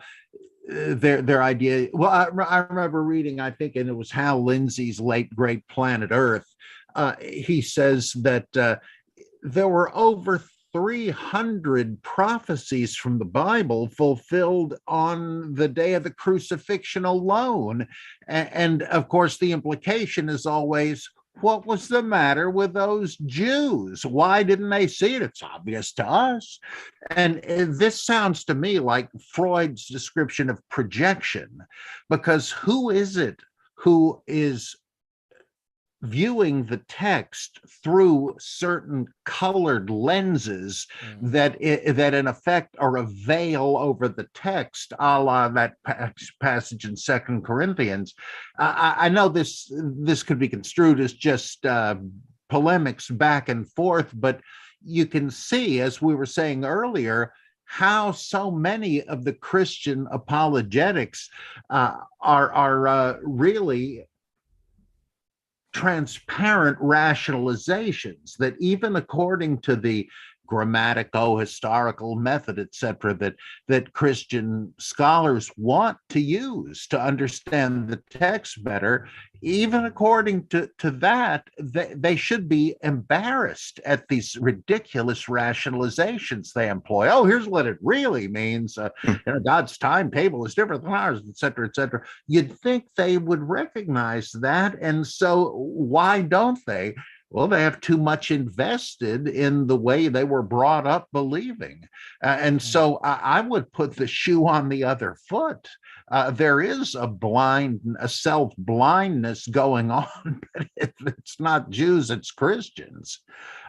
their idea. Well, I remember reading, I think, and it was Hal Lindsey's late great Planet Earth. He says that there were over 300 prophecies from the Bible fulfilled on the day of the crucifixion alone. And of course, the implication is always, what was the matter with those Jews? Why didn't they see it? It's obvious to us. And this sounds to me like Freud's description of projection, because who is it who is viewing the text through certain colored lenses that in effect are a veil over the text, a la that passage in 2 Corinthians. I know this could be construed as just polemics back and forth, but you can see, as we were saying earlier, how so many of the Christian apologetics are really transparent rationalizations that even according to the grammatico-historical method, etc., that Christian scholars want to use to understand the text better, even according to that, they should be embarrassed at these ridiculous rationalizations they employ. Oh, here's what it really means. God's timetable is different than ours, etc., etc. You'd think they would recognize that, and so why don't they? Well, they have too much invested in the way they were brought up believing. And so I would put the shoe on the other foot. There is a self-blindness going on, but it's not Jews, it's Christians.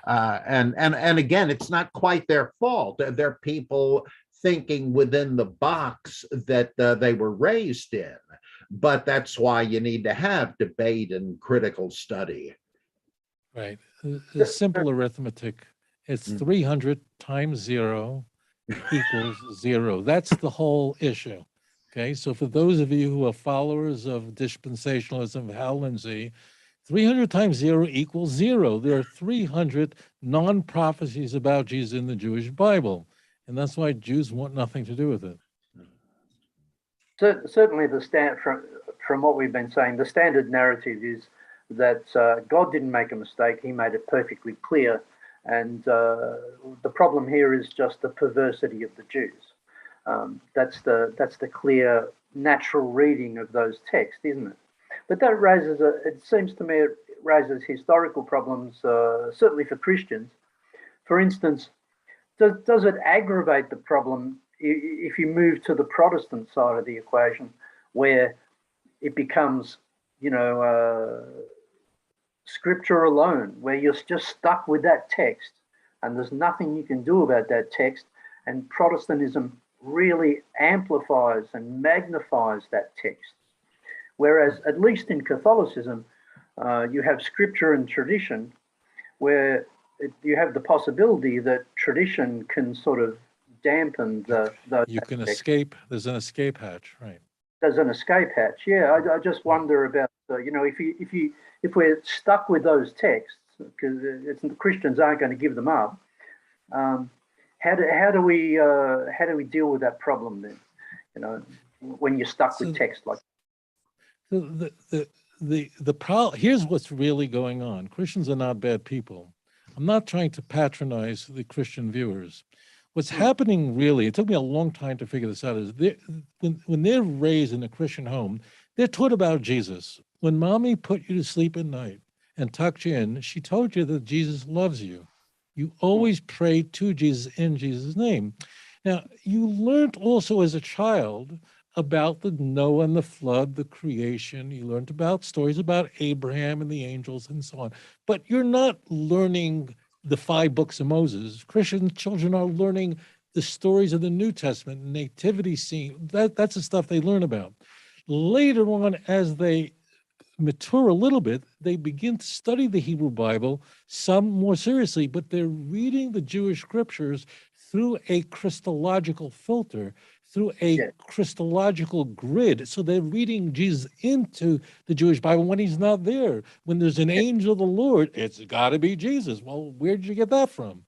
And again, it's not quite their fault. They're people thinking within the box that they were raised in. But that's why you need to have debate and critical study. Right. The simple arithmetic. It's 300 times 0 equals 0. That's the whole issue. Okay. So for those of you who are followers of dispensationalism, Hal Lindsey, 300 times 0 equals 0. There are 300 non-prophecies about Jesus in the Jewish Bible. And that's why Jews want nothing to do with it. Certainly, from what we've been saying, the standard narrative is that God didn't make a mistake. He made it perfectly clear. And the problem here is just the perversity of the Jews. That's the clear, natural reading of those texts, isn't it? But that raises, it seems to me, it raises historical problems, certainly for Christians. For instance, does it aggravate the problem if you move to the Protestant side of the equation, where it becomes, scripture alone, where you're just stuck with that text and there's nothing you can do about that text, and Protestantism really amplifies and magnifies that text. Whereas, at least in Catholicism, you have scripture and tradition, where you have the possibility that tradition can sort of dampen those. You can escape. There's an escape hatch, right? There's an escape hatch. Yeah, I just wonder about if we're stuck with those texts, because the Christians aren't going to give them up. How do we deal with that problem then? When you're stuck with text like that? The problem, here's what's really going on. Christians are not bad people. I'm not trying to patronize the Christian viewers. What's happening really, it took me a long time to figure this out, is when they're raised in a Christian home, they're taught about Jesus. When mommy put you to sleep at night and tucked you in, she told you that Jesus loves you. You always pray to Jesus in Jesus' name. Now, you learned also as a child about the Noah and the flood, the creation. You learned about stories about Abraham and the angels and so on. But you're not learning the 5 books of Moses. Christian children are learning the stories of the New Testament, nativity scene. That's the stuff they learn about. Later on, as they mature a little bit, they begin to study the Hebrew Bible, some more seriously, but they're reading the Jewish scriptures through a Christological filter, through a Christological grid. So they're reading Jesus into the Jewish Bible when he's not there. When there's an angel of the Lord, it's got to be Jesus. Well, where did you get that from?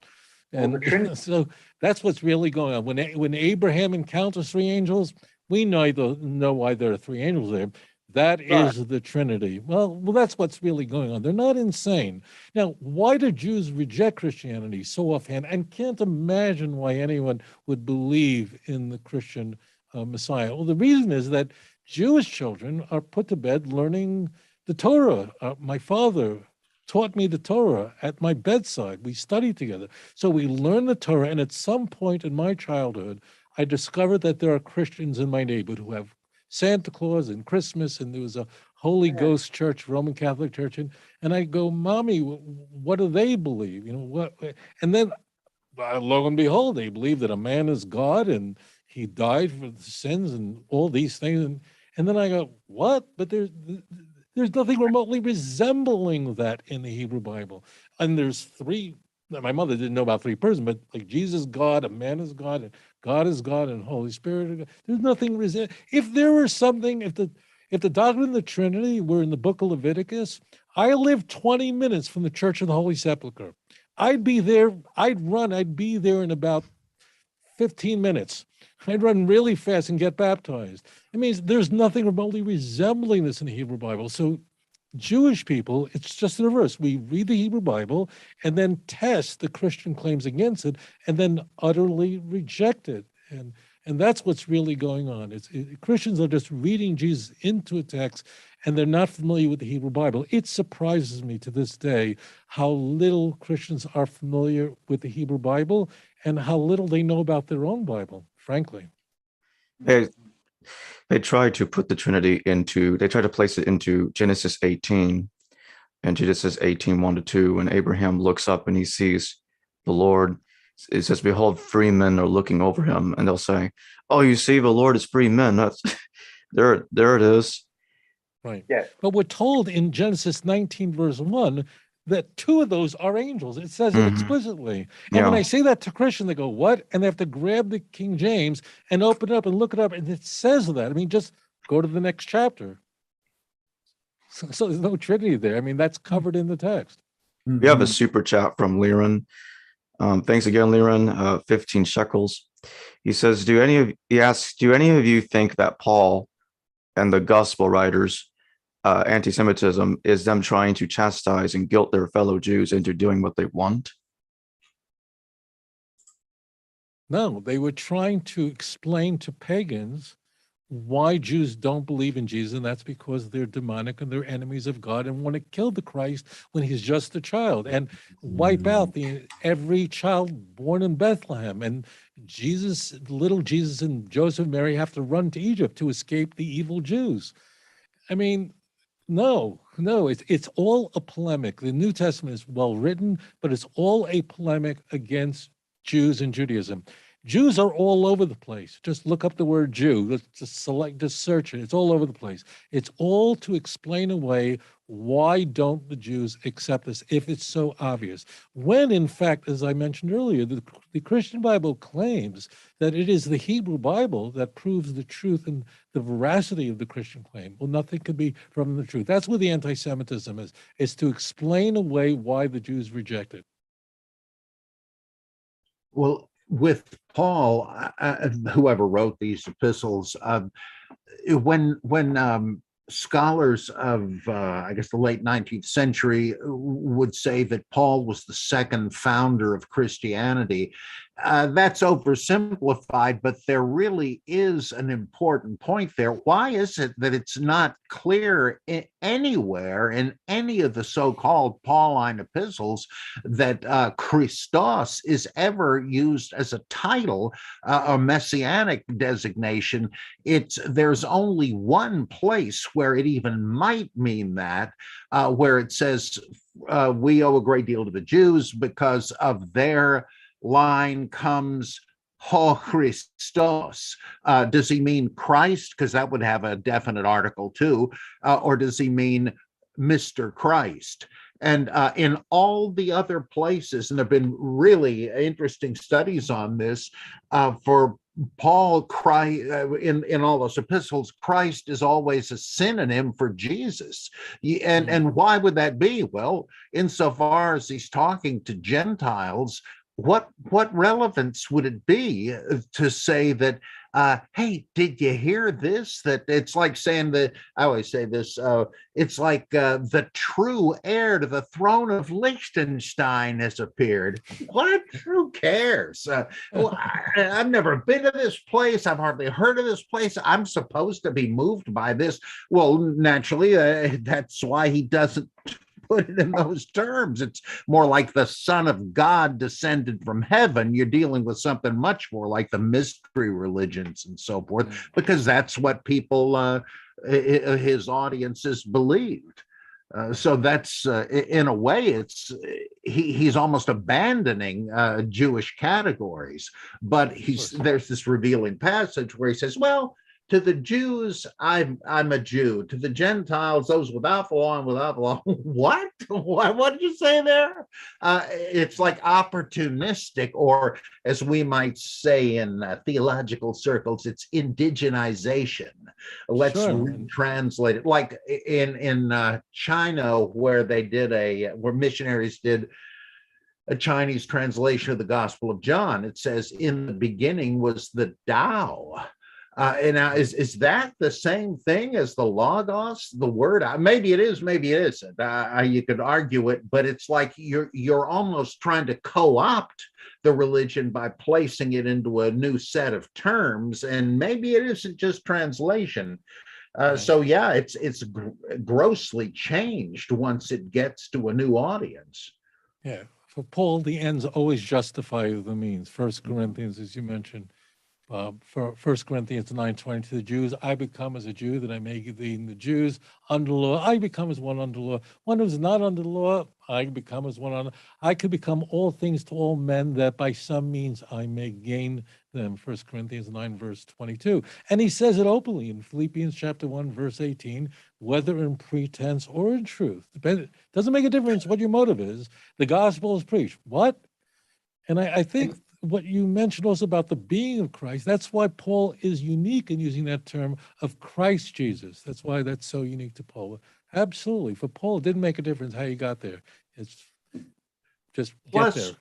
And so that's what's really going on. When Abraham encounters 3 angels, we know why there are 3 angels there. That is the Trinity. Well, that's what's really going on. They're not insane. Now, why do Jews reject Christianity so offhand and can't imagine why anyone would believe in the Christian Messiah? Well, the reason is that Jewish children are put to bed learning the Torah. My father taught me the Torah at my bedside. We studied together. So we learn the Torah, and at some point in my childhood, I discovered that there are Christians in my neighborhood who have Santa Claus and Christmas, and there was a Holy Ghost church, Roman Catholic church, and I go, Mommy, what do they believe? What? And then, lo and behold, they believe that a man is God and he died for the sins and all these things. And then I go, what? But there's nothing remotely resembling that in the Hebrew Bible. And there's 3. My mother didn't know about 3 persons, but like Jesus is God, a man is God, and God is God, and Holy Spirit. There's nothing. If there were something, if the doctrine of the Trinity were in the book of Leviticus, I live 20 minutes from the Church of the Holy Sepulchre. I'd be there. I'd be there in about 15 minutes. I'd run really fast and get baptized. It means there's nothing remotely resembling this in the Hebrew Bible. So Jewish people, it's just the reverse. We read the Hebrew Bible and then test the Christian claims against it and then utterly reject it. And that's what's really going on. Christians are just reading Jesus into a text and they're not familiar with the Hebrew Bible. It surprises me to this day how little Christians are familiar with the Hebrew Bible and how little they know about their own Bible, frankly. They try to put the Trinity they try to place it into Genesis 18 and Genesis 18, 1-2. When Abraham looks up and he sees the Lord, it says, behold, 3 men are looking over him. And they'll say, oh, you see, the Lord is 3 men. That's there it is. Right. Yeah. But we're told in Genesis 19, verse 1, that 2 of those are angels. It says it explicitly. And when I say that to Christians, they go, what? And they have to grab the King James and open it up and look it up. And it says that. I mean, just go to the next chapter. So there's no Trinity there. I mean, that's covered in the text. We have a super chat from Liran. Thanks again, Liran. 15 shekels. He says, he asks, do any of you think that Paul and the gospel writers, anti-Semitism is them trying to chastise and guilt their fellow Jews into doing what they want? No, they were trying to explain to pagans why Jews don't believe in Jesus, and that's because they're demonic and they're enemies of God and want to kill the Christ when he's just a child and wipe out every child born in Bethlehem. And Jesus, little Jesus and Joseph and Mary have to run to Egypt to escape the evil Jews. I mean, no, it's all a polemic. The New Testament is well written, but it's all a polemic against Jews and Judaism. Jews are all over the place. Just look up the word Jew. Let's just search it. It's all over the place. It's all to explain away why don't the Jews accept this if it's so obvious. When, in fact, as I mentioned earlier, the Christian Bible claims that it is the Hebrew Bible that proves the truth and the veracity of the Christian claim. Well, nothing could be from the truth. That's where the anti-Semitism is to explain away why the Jews reject it. Well, with Paul, whoever wrote these epistles, when scholars of, I guess, the late 19th century would say that Paul was the second founder of Christianity, that's oversimplified, but there really is an important point there. Why is it that it's not clear anywhere in any of the so-called Pauline epistles that Christos is ever used as a title, a messianic designation? There's only one place where it even might mean that, where it says we owe a great deal to the Jews because of their line comes Ho Christos. Does he mean Christ? Because that would have a definite article too. Or does he mean Mr. Christ? And in all the other places, and there have been really interesting studies on this, for Paul, Christ, in all those epistles, Christ is always a synonym for Jesus. And why would that be? Well, insofar as he's talking to Gentiles, what relevance would it be to say that, hey, did you hear this? That it's like saying that, I always say this, it's like the true heir to the throne of Liechtenstein has appeared. What? Who cares? I've never been to this place. I've hardly heard of this place. I'm supposed to be moved by this. Well, naturally, that's why he doesn't put it in those terms. It's more like the Son of God descended from heaven. You're dealing with something much more like the mystery religions and so forth, because that's what people, his audiences believed. So that's, in a way, he's almost abandoning Jewish categories. But there's this revealing passage where he says, well, to the Jews, I'm a Jew. To the Gentiles, those without the law and without the law. What? What did you say there? It's like opportunistic, or as we might say in theological circles, it's indigenization. Let's translate it. Like in China, where where missionaries did a Chinese translation of the Gospel of John. It says, "In the beginning was the Tao." And now, is that the same thing as the logos, the word? Maybe it is, maybe it isn't. You could argue it, but it's like you're almost trying to co-opt the religion by placing it into a new set of terms, and maybe it isn't just translation. So yeah, it's grossly changed once it gets to a new audience. Yeah, for Paul, the ends always justify the means. 1 Corinthians, as you mentioned. For 1 Corinthians 9:20, to the Jews, I become as a Jew that I may gain the Jews under law. I become as one under law. One who's not under the law, I become as one under. I could become all things to all men, that by some means I may gain them. 1 Corinthians 9, verse 22. And he says it openly in Philippians chapter 1, verse 18, whether in pretense or in truth. It doesn't make a difference what your motive is. The gospel is preached. What? And I think what you mentioned also about the being of Christ, that's why Paul is unique in using that term of Christ Jesus. That's why that's so unique to Paul. Absolutely. For Paul, it didn't make a difference how you got there. It's just get there.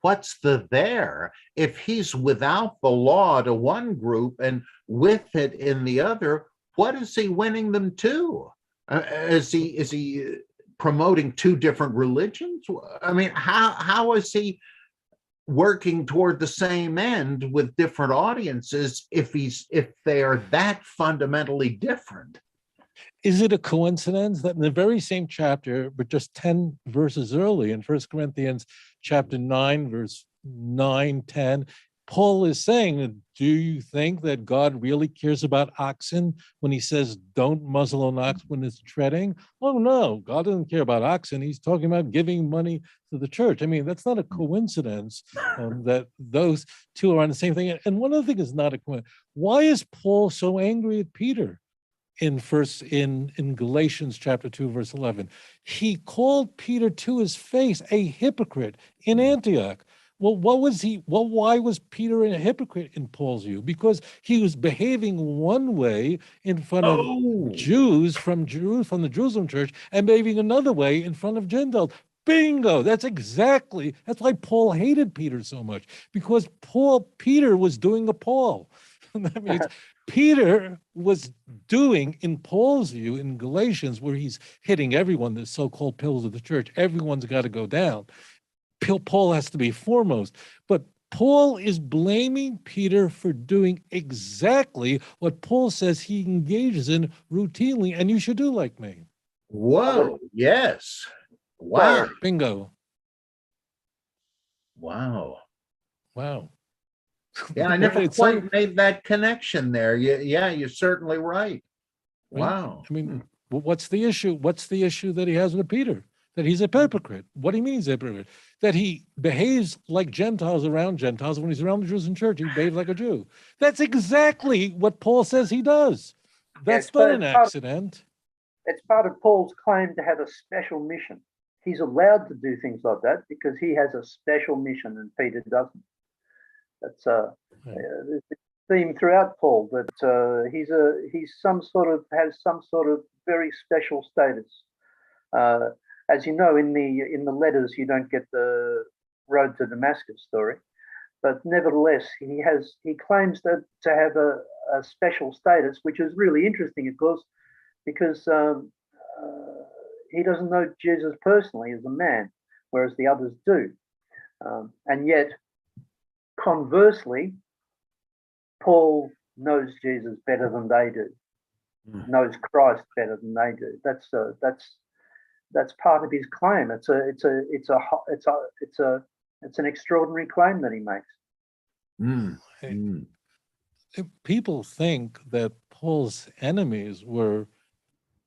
What's the there if he's without the law to one group and with it in the other? What is he winning them to? Is he promoting two different religions? I mean, how is he working toward the same end with different audiences if they are that fundamentally different? Is it a coincidence that in the very same chapter, but just 10 verses early in 1 Corinthians chapter 9, verse 9, 10, Paul is saying, do you think that God really cares about oxen when he says, don't muzzle an ox when it's treading? Oh, no, God doesn't care about oxen. He's talking about giving money to the church. I mean, that's not a coincidence that those two are on the same thing. And one other thing is not a coincidence. Why is Paul so angry at Peter? In Galatians chapter 2, verse 11, he called Peter to his face a hypocrite in Antioch. Well, why was Peter a hypocrite in Paul's view? Because he was behaving one way in front of Jews from the Jerusalem church and behaving another way in front of Gentiles. Bingo! That's why Paul hated Peter so much, because Peter was doing a Paul. That means Peter was doing, in Paul's view, in Galatians, where he's hitting everyone, the so-called pillars of the church, everyone's got to go down. Paul has to be foremost. But Paul is blaming Peter for doing exactly what Paul says he engages in routinely, and you should do like me. Whoa, yes. Wow. Bingo. Wow. Wow. Yeah, I never quite made that connection there. Yeah, you're certainly right. Wow. I mean, what's the issue? What's the issue that he has with Peter? That he's a hypocrite. What do you mean he's a hypocrite? That he behaves like Gentiles around Gentiles. When he's around the Jews in church, he behaves like a Jew. That's exactly what Paul says he does. That's not an accident. It's part of Paul's claim to have a special mission. He's allowed to do things like that because he has a special mission and Peter doesn't. That's the theme throughout Paul, that has some sort of very special status. As you know, in the letters, you don't get the road to Damascus story, but nevertheless, he claims to have a special status, which is really interesting, of course, because he doesn't know Jesus personally as a man, whereas the others do, and yet. Conversely, Paul knows Jesus better than they do, knows Christ better than they do. That's part of his claim. It's an extraordinary claim that he makes. People think that Paul's enemies were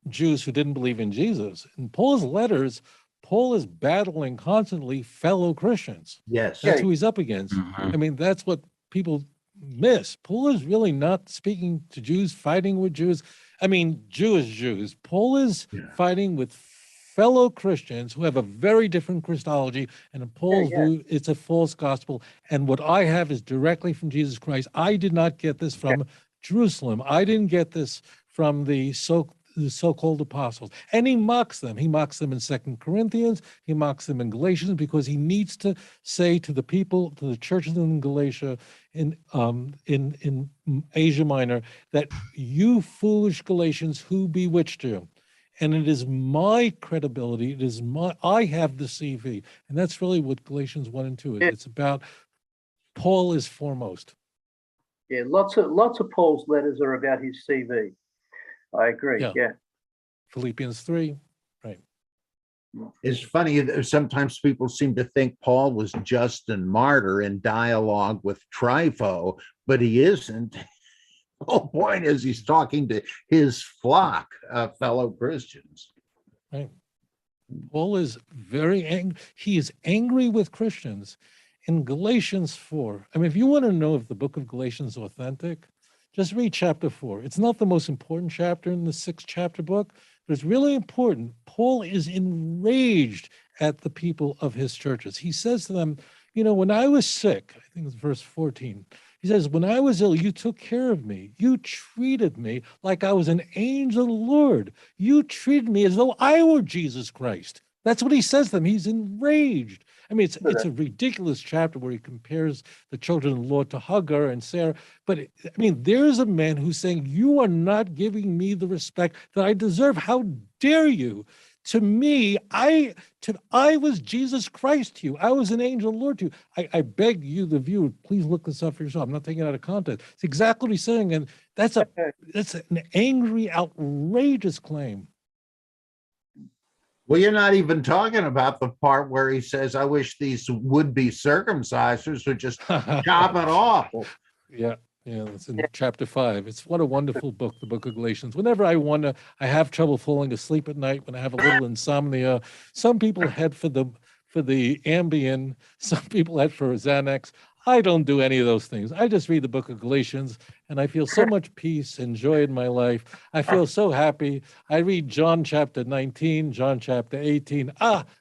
Jews who didn't believe in Jesus. In Paul's letters, Paul is battling constantly fellow Christians. Yes. That's who he's up against. I mean, that's what people miss. Paul is really not speaking to Jews, fighting with Jews. I mean, Jewish Jews. Paul is fighting with fellow Christians who have a very different Christology, and in Paul's view, it's a false gospel. And what I have is directly from Jesus Christ. I did not get this from Jerusalem. I didn't get this from the so-called apostles. And he mocks them. He mocks them in 2 Corinthians. He mocks them in Galatians, because he needs to say to the people, to the churches in Galatia, in Asia Minor, that you foolish Galatians, who bewitched you? And it is my credibility. I have the CV. And that's really what Galatians 1 and 2 is. It's about Paul is foremost. Yeah, lots of Paul's letters are about his CV. I agree. Yeah. Philippians 3, right. It's funny that sometimes people seem to think Paul was just a martyr in dialogue with Trypho, but he isn't. The whole point is he's talking to his flock of fellow Christians. Right. Paul is very angry. He is angry with Christians. In Galatians 4, I mean, if you want to know if the book of Galatians is authentic, just read chapter 4. It's not the most important chapter in the 6th chapter book, but it's really important. Paul is enraged at the people of his churches. He says to them, you know, when I was sick, I think it's verse 14, He says, when I was ill, you took care of me. You treated me like I was an angel of the Lord. You treated me as though I were Jesus Christ. That's what he says to them. He's enraged. I mean, it's a ridiculous chapter where he compares the children of the Lord to Hagar and Sarah. But I mean, there's a man who's saying, you are not giving me the respect that I deserve. How dare you? To me, I was Jesus Christ to you. I was an angel of the Lord to you. I beg you, the viewer, please look this up for yourself. I'm not taking it out of context. It's exactly what he's saying. And that's an angry, outrageous claim. Well, you're not even talking about the part where he says, I wish these would-be circumcisers would just chop it off. Yeah. Yeah, it's in chapter 5. It's what a wonderful book, the book of Galatians. Whenever I have trouble falling asleep at night, when I have a little insomnia, some people head for the Ambien, some people head for Xanax. I don't do any of those things. I just read the book of Galatians, and I feel so much peace and joy in my life. I feel so happy. I read John chapter 19, John chapter 18.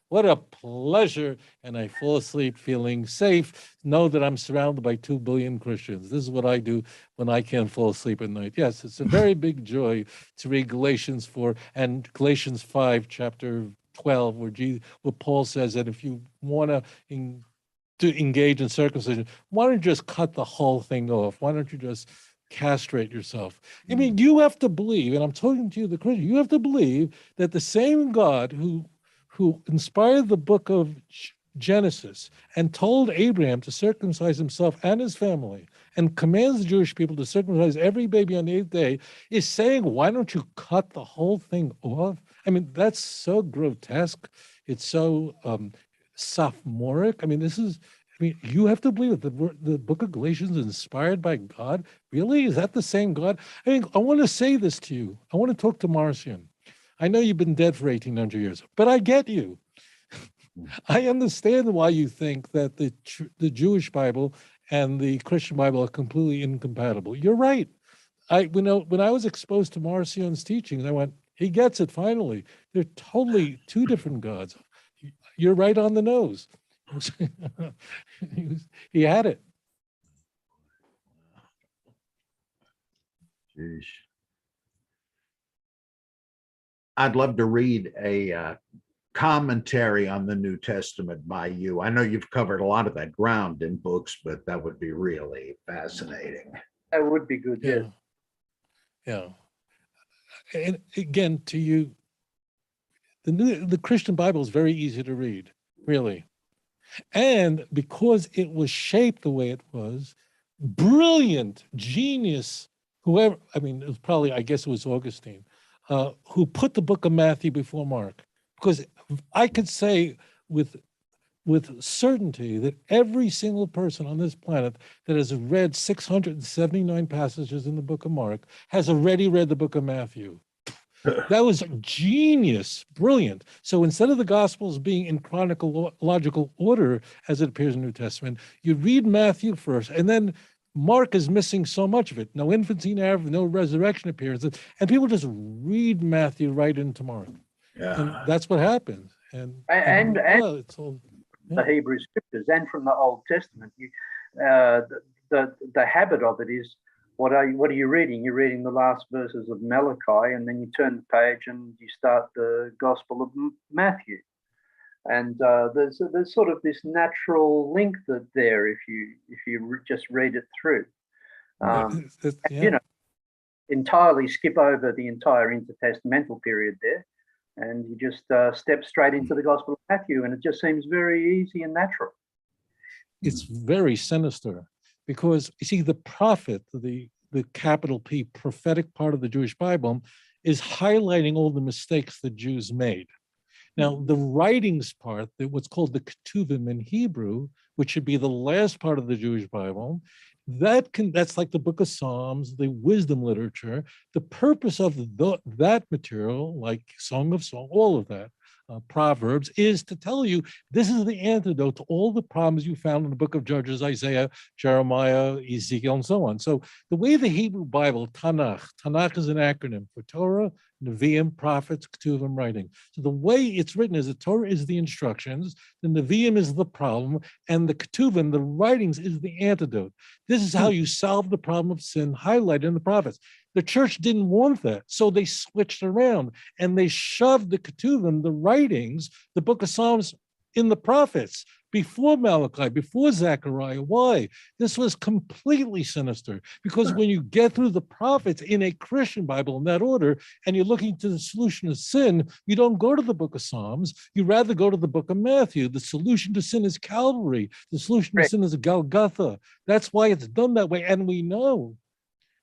What a pleasure. And I fall asleep feeling safe, know that I'm surrounded by 2 billion Christians. This is what I do when I can't fall asleep at night. Yes, it's a very big joy to read Galatians 4 and Galatians 5, chapter 12, where Paul says that if you want to engage in circumcision, why don't you just cut the whole thing off? Why don't you just castrate yourself? I mean, you have to believe, and I'm talking to you, the Christian, you have to believe that the same God who inspired the book of Genesis and told Abraham to circumcise himself and his family and commands the Jewish people to circumcise every baby on the 8th day is saying, why don't you cut the whole thing off? I mean, that's so grotesque. It's so sophomoric. I mean, you have to believe that the book of Galatians is inspired by God. Really? Is that the same God? I mean, I want to say this to you. I want to talk to Marcion. I know you've been dead for 1,800 years, but I get you. I understand why you think that the Jewish Bible and the Christian Bible are completely incompatible. You're right. When I was exposed to Marcion's teachings, I went, he gets it finally. They're totally two different gods. You're right on the nose. He had it. Jeez. I'd love to read a commentary on the New Testament by you. I know you've covered a lot of that ground in books, but that would be really fascinating. That would be good. Yeah. Yeah. And again, to you, the Christian Bible is very easy to read, really. And because it was shaped the way it was, brilliant, genius, whoever, I mean, it was probably, I guess it was Augustine, who put the book of Matthew before Mark. Because I could say with certainty that every single person on this planet that has read 679 passages in the book of Mark has already read the book of Matthew. That was genius, brilliant. So instead of the Gospels being in chronological order as it appears in the New Testament, you read Matthew first, and then Mark is missing so much of it. No infancy narrative, no resurrection appearances, and people just read Matthew right into Mark. Yeah. And that's what happens. And it's all, the Hebrew scriptures and from the Old Testament. The habit of it is, what are you reading? You're reading the last verses of Malachi, and then you turn the page and you start the Gospel of Matthew. And there's sort of this natural link there if you just read it through. You know, entirely skip over the entire intertestamental period there, and you just step straight into the Gospel of Matthew, and it just seems very easy and natural. It's very sinister. Because you see, the prophet, the capital P, prophetic part of the Jewish Bible, is highlighting all the mistakes the Jews made. Now, the writings part, what's called the Ketuvim in Hebrew, which should be the last part of the Jewish Bible, that's like the book of Psalms, the wisdom literature. The purpose of that material, like Song of Songs, all of that, Proverbs, is to tell you this is the antidote to all the problems you found in the book of Judges, Isaiah, Jeremiah, Ezekiel, and so on. So the way the Hebrew Bible, Tanakh is an acronym for Torah, Nevi'im, prophets, Ketuvim, writing. So the way it's written is the Torah is the instructions, the Nevi'im is the problem, and the Ketuvim, the writings, is the antidote. This is how you solve the problem of sin highlighted in the prophets. The church didn't want that, so they switched around and they shoved the Ketuvim, the writings, the book of Psalms, in the prophets before Malachi, before Zechariah. Why? This was completely sinister, because when you get through the prophets in a Christian Bible in that order, and you're looking to the solution of sin, you don't go to the book of Psalms, you rather go to the book of Matthew. The solution to sin is Calvary. The solution to sin is Golgotha. That's why it's done that way, and we know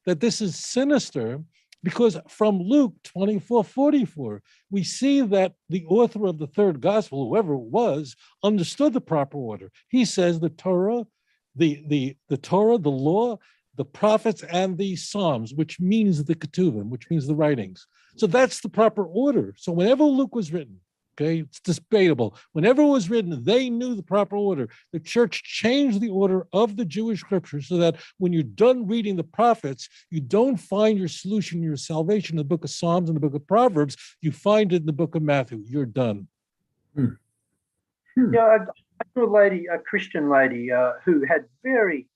that this is sinister, because from Luke 24:44, we see that the author of the third gospel, whoever it was, understood the proper order. He says the Torah, the Torah, the law, the prophets, and the Psalms, which means the Ketuvim, which means the writings. So that's the proper order. So whenever Luke was written, okay, it's debatable. Whenever it was written, they knew the proper order. The church changed the order of the Jewish scriptures so that when you're done reading the prophets, you don't find your solution, your salvation in the book of Psalms and the book of Proverbs. You find it in the book of Matthew. You're done. Yeah, I knew a Christian lady who had very,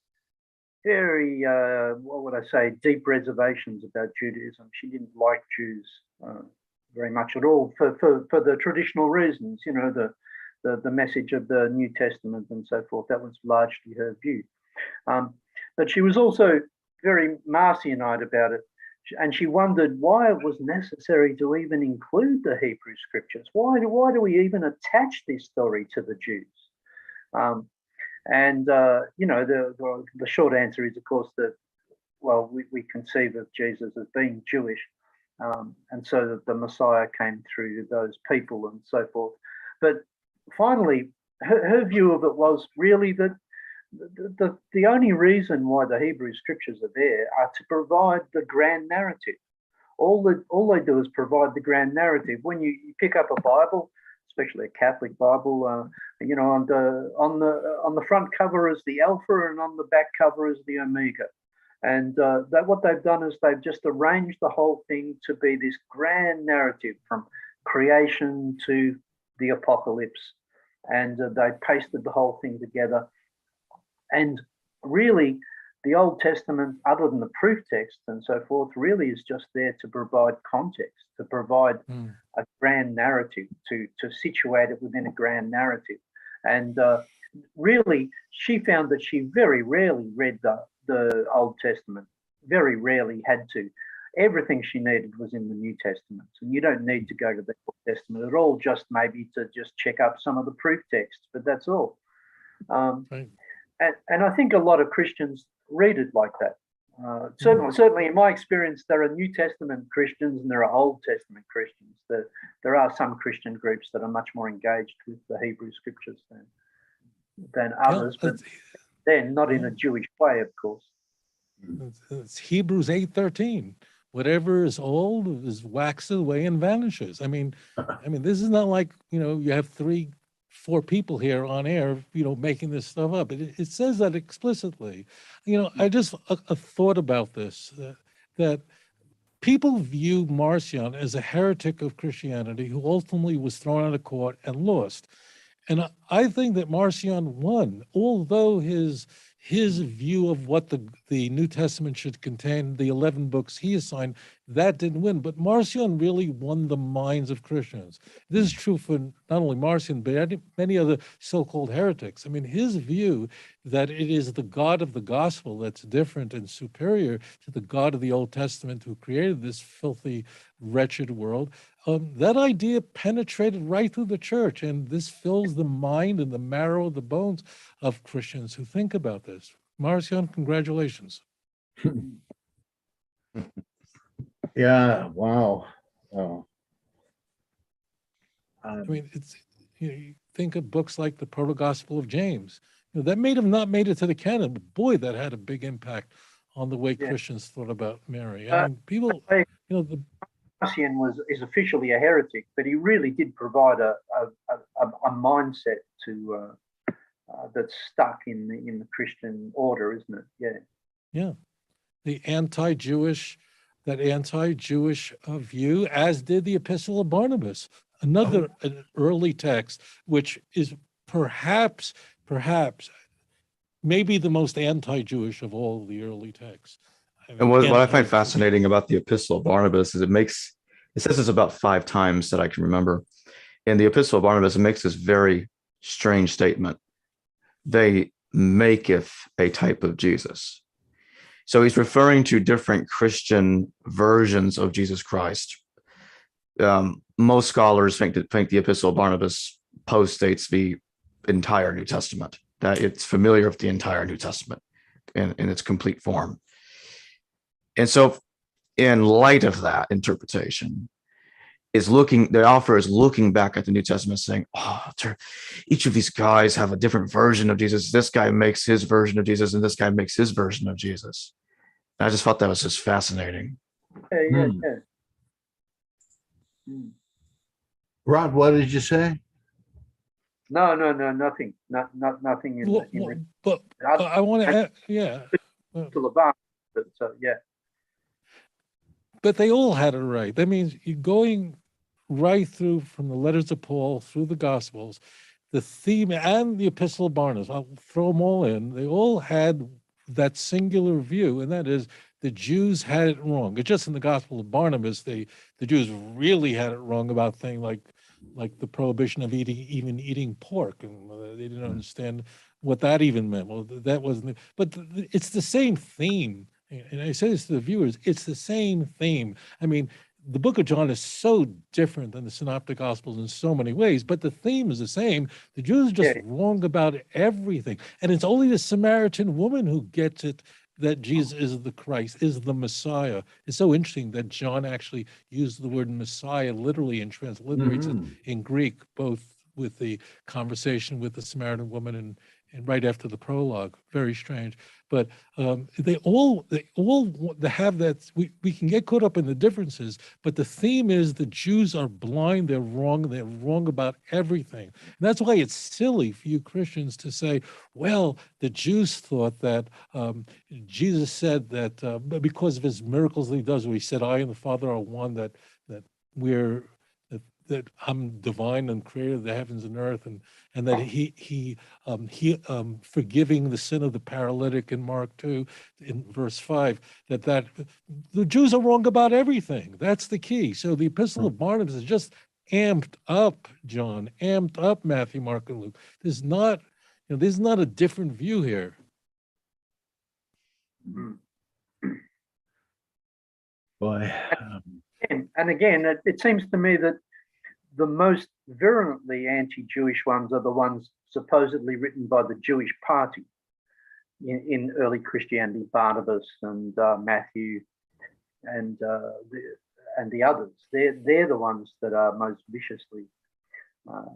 what would I say, deep reservations about Judaism. She didn't like Jews very much at all for the traditional reasons, you know, the message of the New Testament and so forth. That was largely her view. But she was also very Marcionite about it. And she wondered why it was necessary to even include the Hebrew scriptures. Why do we even attach this story to the Jews? You know, the short answer is, of course, that, well, we conceive of Jesus as being Jewish. And so that the Messiah came through those people and so forth. But finally, her view of it was really that the only reason why the Hebrew scriptures are there are to provide the grand narrative. All they do is provide the grand narrative. When you pick up a Bible, especially a Catholic Bible, you know, on the front cover is the Alpha, and on the back cover is the Omega. And what they've done is they've just arranged the whole thing to be this grand narrative from creation to the apocalypse. And they pasted the whole thing together. And really, the Old Testament, other than the proof text and so forth, really is just there to provide context, to provide a grand narrative, to situate it within a grand narrative. And really, she found that she very rarely read the Old Testament, very rarely had to. Everything she needed was in the New Testament. And you don't need to go to the Old Testament at all, just maybe to just check up some of the proof texts, but that's all. Right. And I think a lot of Christians read it like that. Certainly in my experience, there are New Testament Christians and there are Old Testament Christians. There are some Christian groups that are much more engaged with the Hebrew scriptures than others, but then not in a Jewish way, of course. It's Hebrews 8:13. Whatever is old is waxed away and vanishes. I mean, this is not like, you know, you have 3-4 people here on air, you know, making this stuff up. It says that explicitly. You know, I just a thought about this, that people view Marcion as a heretic of Christianity who ultimately was thrown out of court and lost. And I think that Marcion won, although his view of what the New Testament should contain, the 11 books he assigned, that didn't win. But Marcion really won the minds of Christians. This is true for not only Marcion, but many other so-called heretics. I mean, his view that it is the God of the gospel that's different and superior to the God of the Old Testament who created this filthy, wretched world, that idea penetrated right through the church, and this fills the mind and the marrow of the bones of Christians who think about this. Marcion, congratulations. Yeah, wow. I mean, it's, you know, you think of books like the Proto-Gospel of James. You know, that may have not made it to the canon, but boy, that had a big impact on the way Christians thought about Mary. I mean, people, you know, is officially a heretic, but he really did provide a mindset to that's stuck in the Christian order, isn't it? Yeah. Yeah. The anti-Jewish view, as did the Epistle of Barnabas, another an early text, which is perhaps maybe the most anti-Jewish of all the early texts. And what I find fascinating about the Epistle of Barnabas is it says this about 5 times that I can remember. In the Epistle of Barnabas, it makes this very strange statement. They maketh a type of Jesus. So he's referring to different Christian versions of Jesus Christ. Most scholars think the Epistle of Barnabas postdates the entire New Testament, that it's familiar with the entire New Testament in its complete form. And so in light of that interpretation, the author is looking back at the New Testament saying, oh, each of these guys have a different version of Jesus. This guy makes his version of Jesus, and this guy makes his version of Jesus. And I just thought that was just fascinating. Yeah. Rod, what did you say? No, nothing. Nothing. But I want to add, yeah. Yeah. But they all had it right. That means you're going right through from the letters of Paul through the Gospels, the theme and the Epistle of Barnabas. I'll throw them all in. They all had that singular view, and that is the Jews had it wrong. It's just in the Gospel of Barnabas, the Jews really had it wrong about things like the prohibition of even eating pork, and they didn't understand what that even meant. Well, that wasn't. But it's the same theme. And I say this to the viewers, it's the same theme. I mean, the book of John is so different than the Synoptic Gospels in so many ways, but the theme is the same. The Jews are just wrong about everything. And it's only the Samaritan woman who gets it, that Jesus is the Christ, is the Messiah. It's so interesting that John actually used the word Messiah literally and transliterates it in Greek, both with the conversation with the Samaritan woman and right after the prologue. Very strange. But they all have that. We can get caught up in the differences, but the theme is the Jews are blind, they're wrong about everything. And that's why it's silly for you Christians to say, well, the Jews thought that Jesus said that because of his miracles that he does, where he said, I and the Father are one, that I'm divine and created the heavens and earth, and that he forgiving the sin of the paralytic in Mark 2 in verse 5, that the Jews are wrong about everything. That's the key. So the Epistle of Barnabas is just amped up John, amped up Matthew, Mark, and Luke. There's not a different view here. Boy. And again, it seems to me that the most virulently anti-Jewish ones are the ones supposedly written by the Jewish party in early Christianity, Barnabas and Matthew and the others. They're the ones that are most viciously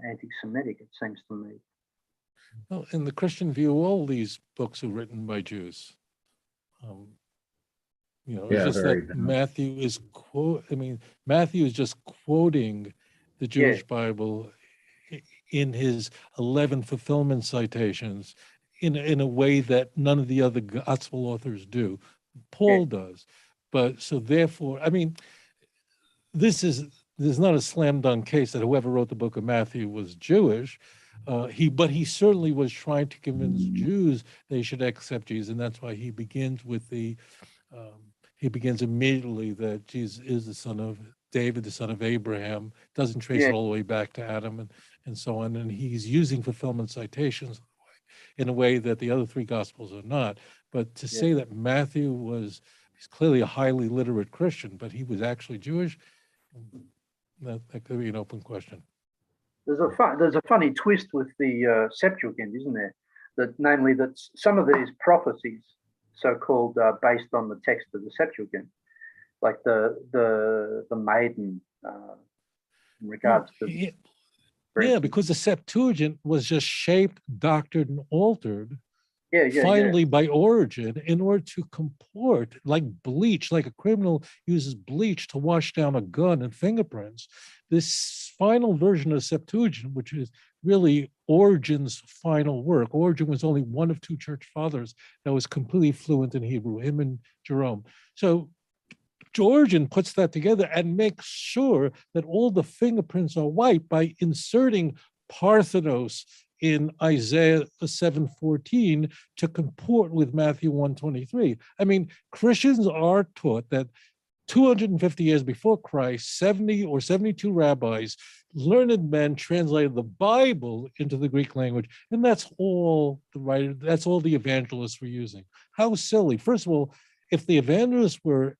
anti-Semitic, it seems to me. Well, in the Christian view, all these books are written by Jews. It's just that Matthew is Matthew is just quoting the Jewish Bible in his 11 fulfillment citations in a way that none of the other gospel authors do. Paul does. But so therefore, there's not a slam dunk case that whoever wrote the book of Matthew was Jewish. But he certainly was trying to convince Jews they should accept Jesus, and that's why he begins with he begins immediately that Jesus is the son of David, the son of Abraham, doesn't trace it all the way back to Adam and so on. And he's using fulfillment citations in a way that the other 3 gospels are not. But to say that Matthew he's clearly a highly literate Christian, but he was actually Jewish, that could be an open question. There's a funny twist with the Septuagint, isn't there? Namely that some of these prophecies, so-called based on the text of the Septuagint, like the maiden in regards to because the Septuagint was just shaped, doctored, and altered finally by origin, in order to comport, like bleach, like a criminal uses bleach to wash down a gun and fingerprints. This final version of Septuagint, which is really Origen's final work. Origen was only one of two church fathers that was completely fluent in Hebrew, him and Jerome. So Origen puts that together and makes sure that all the fingerprints are white by inserting Parthenos in Isaiah 7:14 to comport with Matthew 1:23. I mean, Christians are taught that 250 years before Christ, 70 or 72 rabbis, learned men translated the Bible into the Greek language, and that's all the evangelists were using. How silly. First of all, if the evangelists were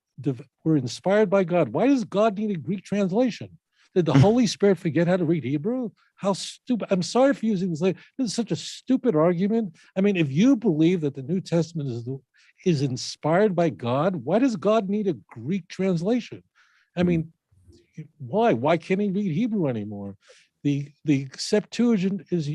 inspired by God, why does God need a Greek translation? Did the Holy Spirit forget how to read Hebrew? How stupid. I'm sorry for using this. This is such a stupid argument. I mean, if you believe that the New Testament is inspired by God, why does God need a Greek translation? I mean, why? Why can't he read Hebrew anymore? The Septuagint is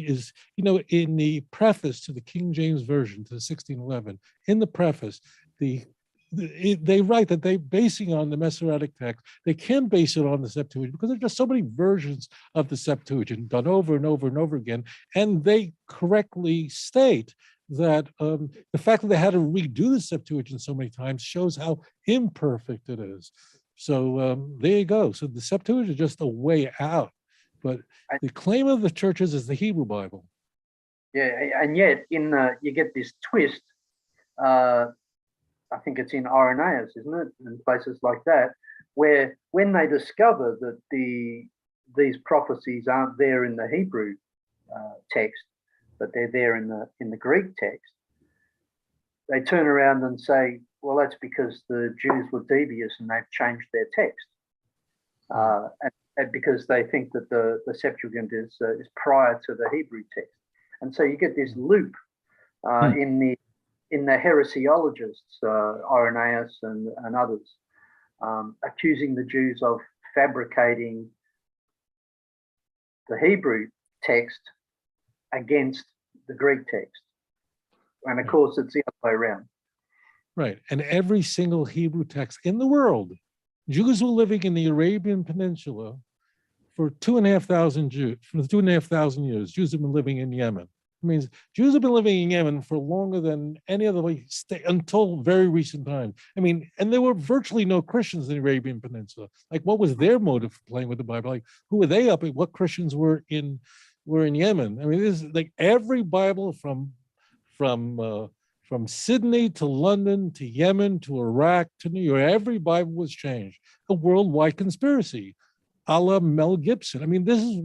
in the preface to the King James Version, to the 1611, in the preface, they write that they're basing on the Masoretic text. They can base it on the Septuagint because there's just so many versions of the Septuagint done over and over and over again. And they correctly state that the fact that they had to redo the Septuagint so many times shows how imperfect it is. So there you go. So the Septuagint is just a way out. But the claim of the churches is the Hebrew Bible. Yeah, and yet you get this twist. I think it's in Irenaeus, isn't it? And places like that, where when they discover that these prophecies aren't there in the Hebrew text, but they're there in the Greek text, they turn around and say, well, that's because the Jews were devious and they've changed their text. And because they think that the Septuagint is prior to the Hebrew text. And so you get this loop in the heresiologists, Irenaeus and others, accusing the Jews of fabricating the Hebrew text against the Greek text. And of course, it's the other way around. Right. And every single Hebrew text in the world, Jews were living in the Arabian Peninsula for 2,500 Jews. For 2,500 years, Jews have been living in Yemen. It means Jews have been living in Yemen for longer than any other state until very recent times. I mean, and there were virtually no Christians in the Arabian Peninsula. Like, what was their motive for playing with the Bible? Like, who were they up at? What Christians were in Yemen? I mean, this is like every Bible from Sydney to London to Yemen to Iraq to New York. Every Bible was changed. A worldwide conspiracy, a la Mel Gibson. I mean, this is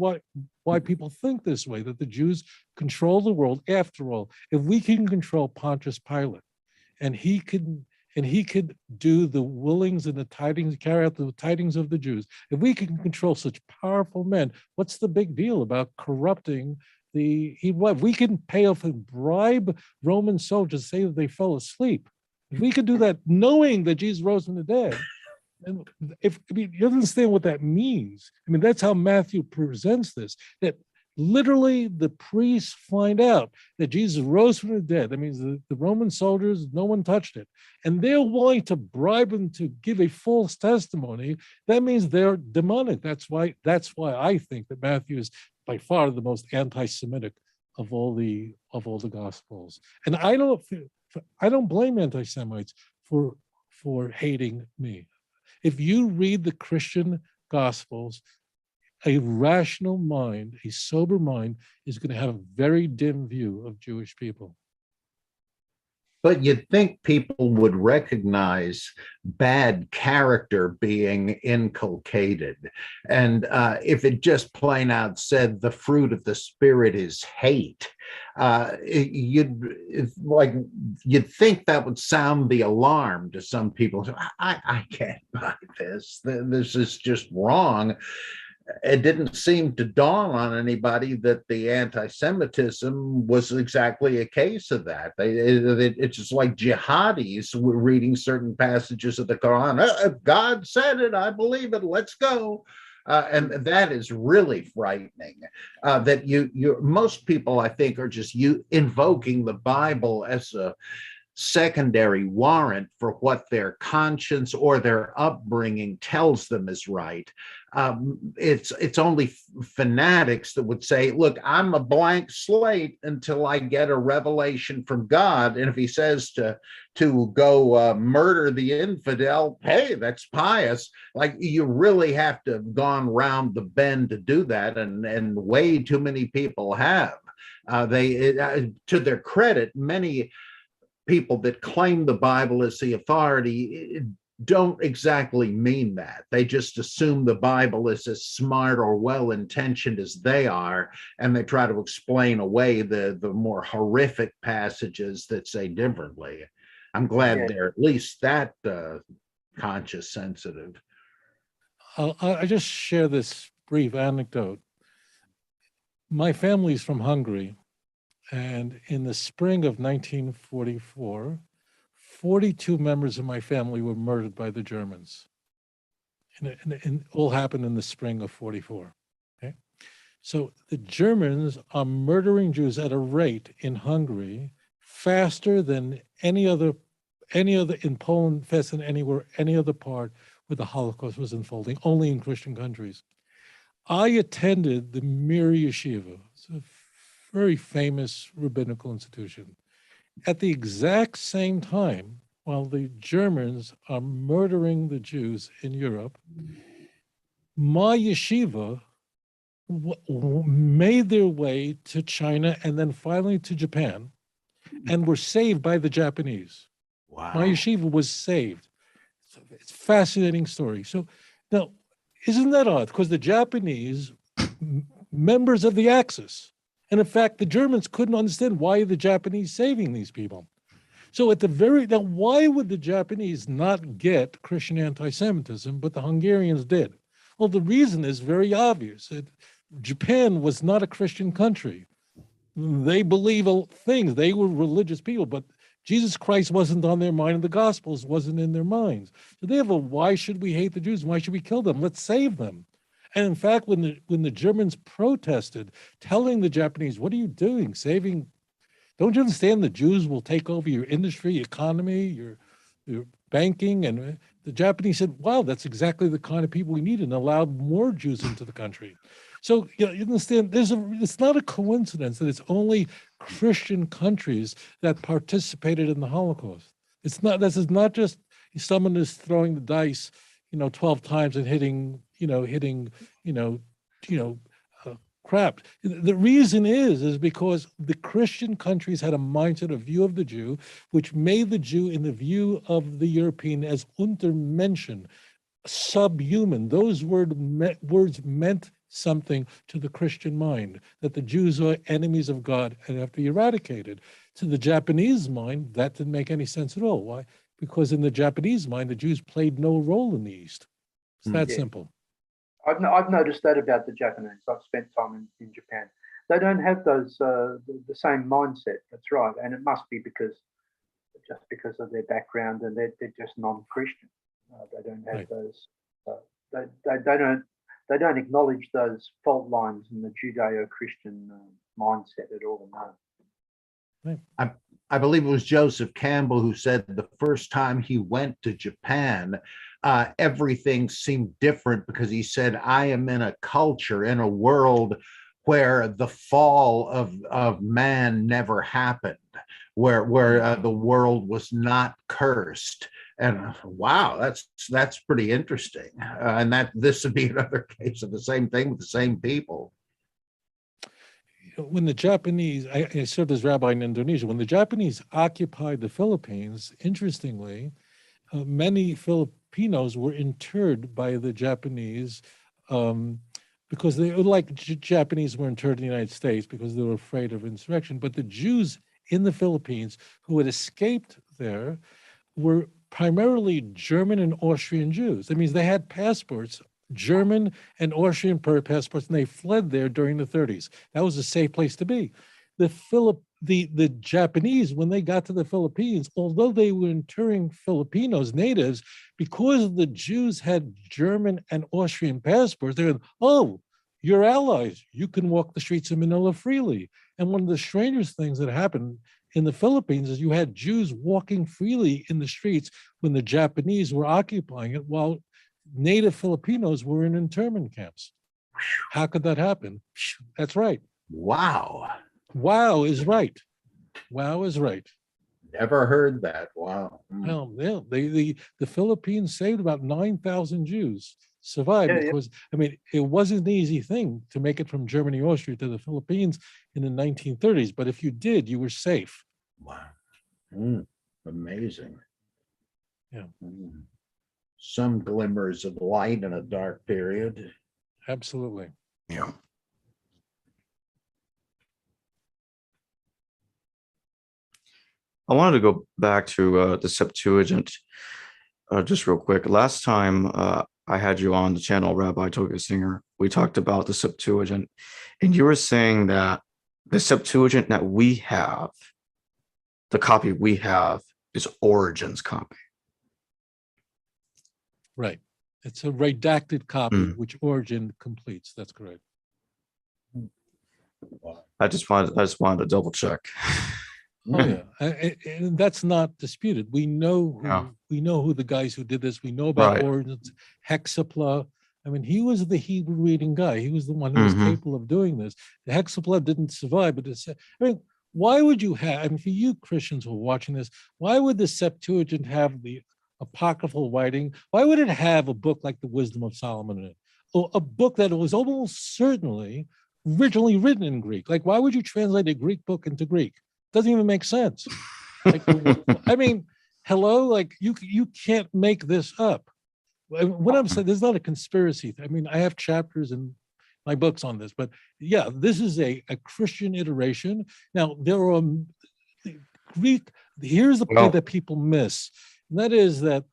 why people think this way, that the Jews control the world. After all, if we can control Pontius Pilate, and he could do the willings and the tidings, carry out the tidings of the Jews, if we can control such powerful men, what's the big deal about corrupting we can pay off and bribe Roman soldiers, say that they fell asleep. If we could do that knowing that Jesus rose from the dead, and you understand what that means. I mean, that's how Matthew presents this, that literally the priests find out that Jesus rose from the dead. That means the Roman soldiers, no one touched it. And they're willing to bribe them to give a false testimony. That means they're demonic. That's why I think that Matthew is by far the most anti-Semitic of all the Gospels. And I don't blame anti-Semites for hating me. If you read the Christian Gospels, a rational mind, a sober mind, is going to have a very dim view of Jewish people. But you'd think people would recognize bad character being inculcated. And if it just plain out said the fruit of the Spirit is hate, you'd think that would sound the alarm to some people. I can't buy this. This is just wrong. It didn't seem to dawn on anybody that the anti-Semitism was exactly a case of that. It's just like jihadis were reading certain passages of the Quran. If God said it, I believe it. Let's go. And that is really frightening. That most people, I think, are just invoking the Bible as a secondary warrant for what their conscience or their upbringing tells them is right. It's only fanatics that would say, look, I'm a blank slate until I get a revelation from God. And if he says to go murder the infidel, hey, that's pious. Like, you really have to have gone round the bend to do that. And way too many people have. To their credit, many people that claim the Bible as the authority don't exactly mean that. They just assume the Bible is as smart or well-intentioned as they are, and they try to explain away the more horrific passages that say differently. I'm glad they're at least that conscious sensitive. I just share this brief anecdote. My family's from Hungary. And in the spring of 1944, 42 members of my family were murdered by the Germans. And it all happened in the spring of 44. Okay? So the Germans are murdering Jews at a rate in Hungary faster than any other in Poland, faster than anywhere, any other part where the Holocaust was unfolding, only in Christian countries. I attended the Mir Yeshiva. It's a very famous rabbinical institution. At the exact same time, while the Germans are murdering the Jews in Europe, my yeshiva made their way to China and then finally to Japan, and were saved by the Japanese. Wow. My yeshiva was saved. It's a fascinating story. So now, isn't that odd? Because the Japanese, members of the Axis, and in fact, the Germans couldn't understand why are the Japanese saving these people. So now, why would the Japanese not get Christian anti-Semitism, but the Hungarians did? Well, the reason is very obvious. Japan was not a Christian country. They believe things. They were religious people, but Jesus Christ wasn't on their mind, and the Gospels wasn't in their minds. So they have why should we hate the Jews? Why should we kill them? Let's save them. And in fact, when the Germans protested, telling the Japanese, what are you doing? Don't you understand the Jews will take over your industry, economy, your banking? And the Japanese said, wow, that's exactly the kind of people we need, and allowed more Jews into the country. So you understand, it's not a coincidence that it's only Christian countries that participated in the Holocaust. This is not just someone is throwing the dice, 12 times and hitting crap. The reason is because the Christian countries had a mindset, a view of the Jew, which made the Jew, in the view of the European, as Untermenschen, subhuman. Those words meant something to the Christian mind, that the Jews are enemies of God and have to be eradicated. To the Japanese mind, that didn't make any sense at all. Why? Because in the Japanese mind, the Jews played no role in the East. It's that simple. I've noticed that about the Japanese. I've spent time in Japan. They don't have those the same mindset. That's right, and it must be because of their background, and they're just non-Christian. They don't have those. They don't acknowledge those fault lines in the Judeo-Christian mindset at all. No. Right. I believe it was Joseph Campbell who said the first time he went to Japan, everything seemed different, because he said, I am in a culture, in a world where the fall of man never happened, where the world was not cursed. And wow, that's pretty interesting. And this would be another case of the same thing with the same people. When the Japanese, I served as rabbi in Indonesia, when the Japanese occupied the Philippines, interestingly, many Filipinos were interred by the Japanese because they, like Japanese were interred in the United States because they were afraid of insurrection. But the Jews in the Philippines who had escaped there were primarily German and Austrian Jews. That means they had passports, German and Austrian passports, and they fled there during the 30s. That was a safe place to be. the Japanese, when they got to the Philippines, although they were interring Filipinos, natives, because the Jews had German and Austrian passports, they were, oh, you're allies. You can walk the streets of Manila freely. And one of the strangest things that happened in the Philippines is you had Jews walking freely in the streets when the Japanese were occupying it, while native Filipinos were in internment camps. How could that happen? That's right. Wow. Wow is right. Wow is right. Never heard that. Wow. Well, yeah, the Philippines saved about 9,000 Jews, survived because, I mean, it wasn't an easy thing to make it from Germany, Austria to the Philippines in the 1930s. But if you did, you were safe. Wow. Amazing. Yeah. Some glimmers of light in a dark period. Absolutely. Yeah. I wanted to go back to the Septuagint just real quick. Last time I had you on the channel, Rabbi Tovia Singer, we talked about the Septuagint, and you were saying that the Septuagint that we have, the copy we have, is Origen's copy. Right. It's a redacted copy, which Origen completes. That's correct. I just wanted to double check. Oh yeah, and that's not disputed. We know who the guys who did this. We know about Origen's hexapla. I mean, he was the Hebrew reading guy. He was the one who was capable of doing this. The hexapla didn't survive, but it's, I mean, why would you have? I mean, for you Christians who are watching this, why would the Septuagint have the apocryphal writing? Why would it have a book like the Wisdom of Solomon in it? Or a book that was almost certainly originally written in Greek? Like, why would you translate a Greek book into Greek? Doesn't even make sense. Like, I mean, hello, like you can't make this up. What I'm saying, there's not a conspiracy. I mean, I have chapters in my books on this, but yeah, this is a Christian iteration. Now, there are Greek, here's the point that people miss. And that is that,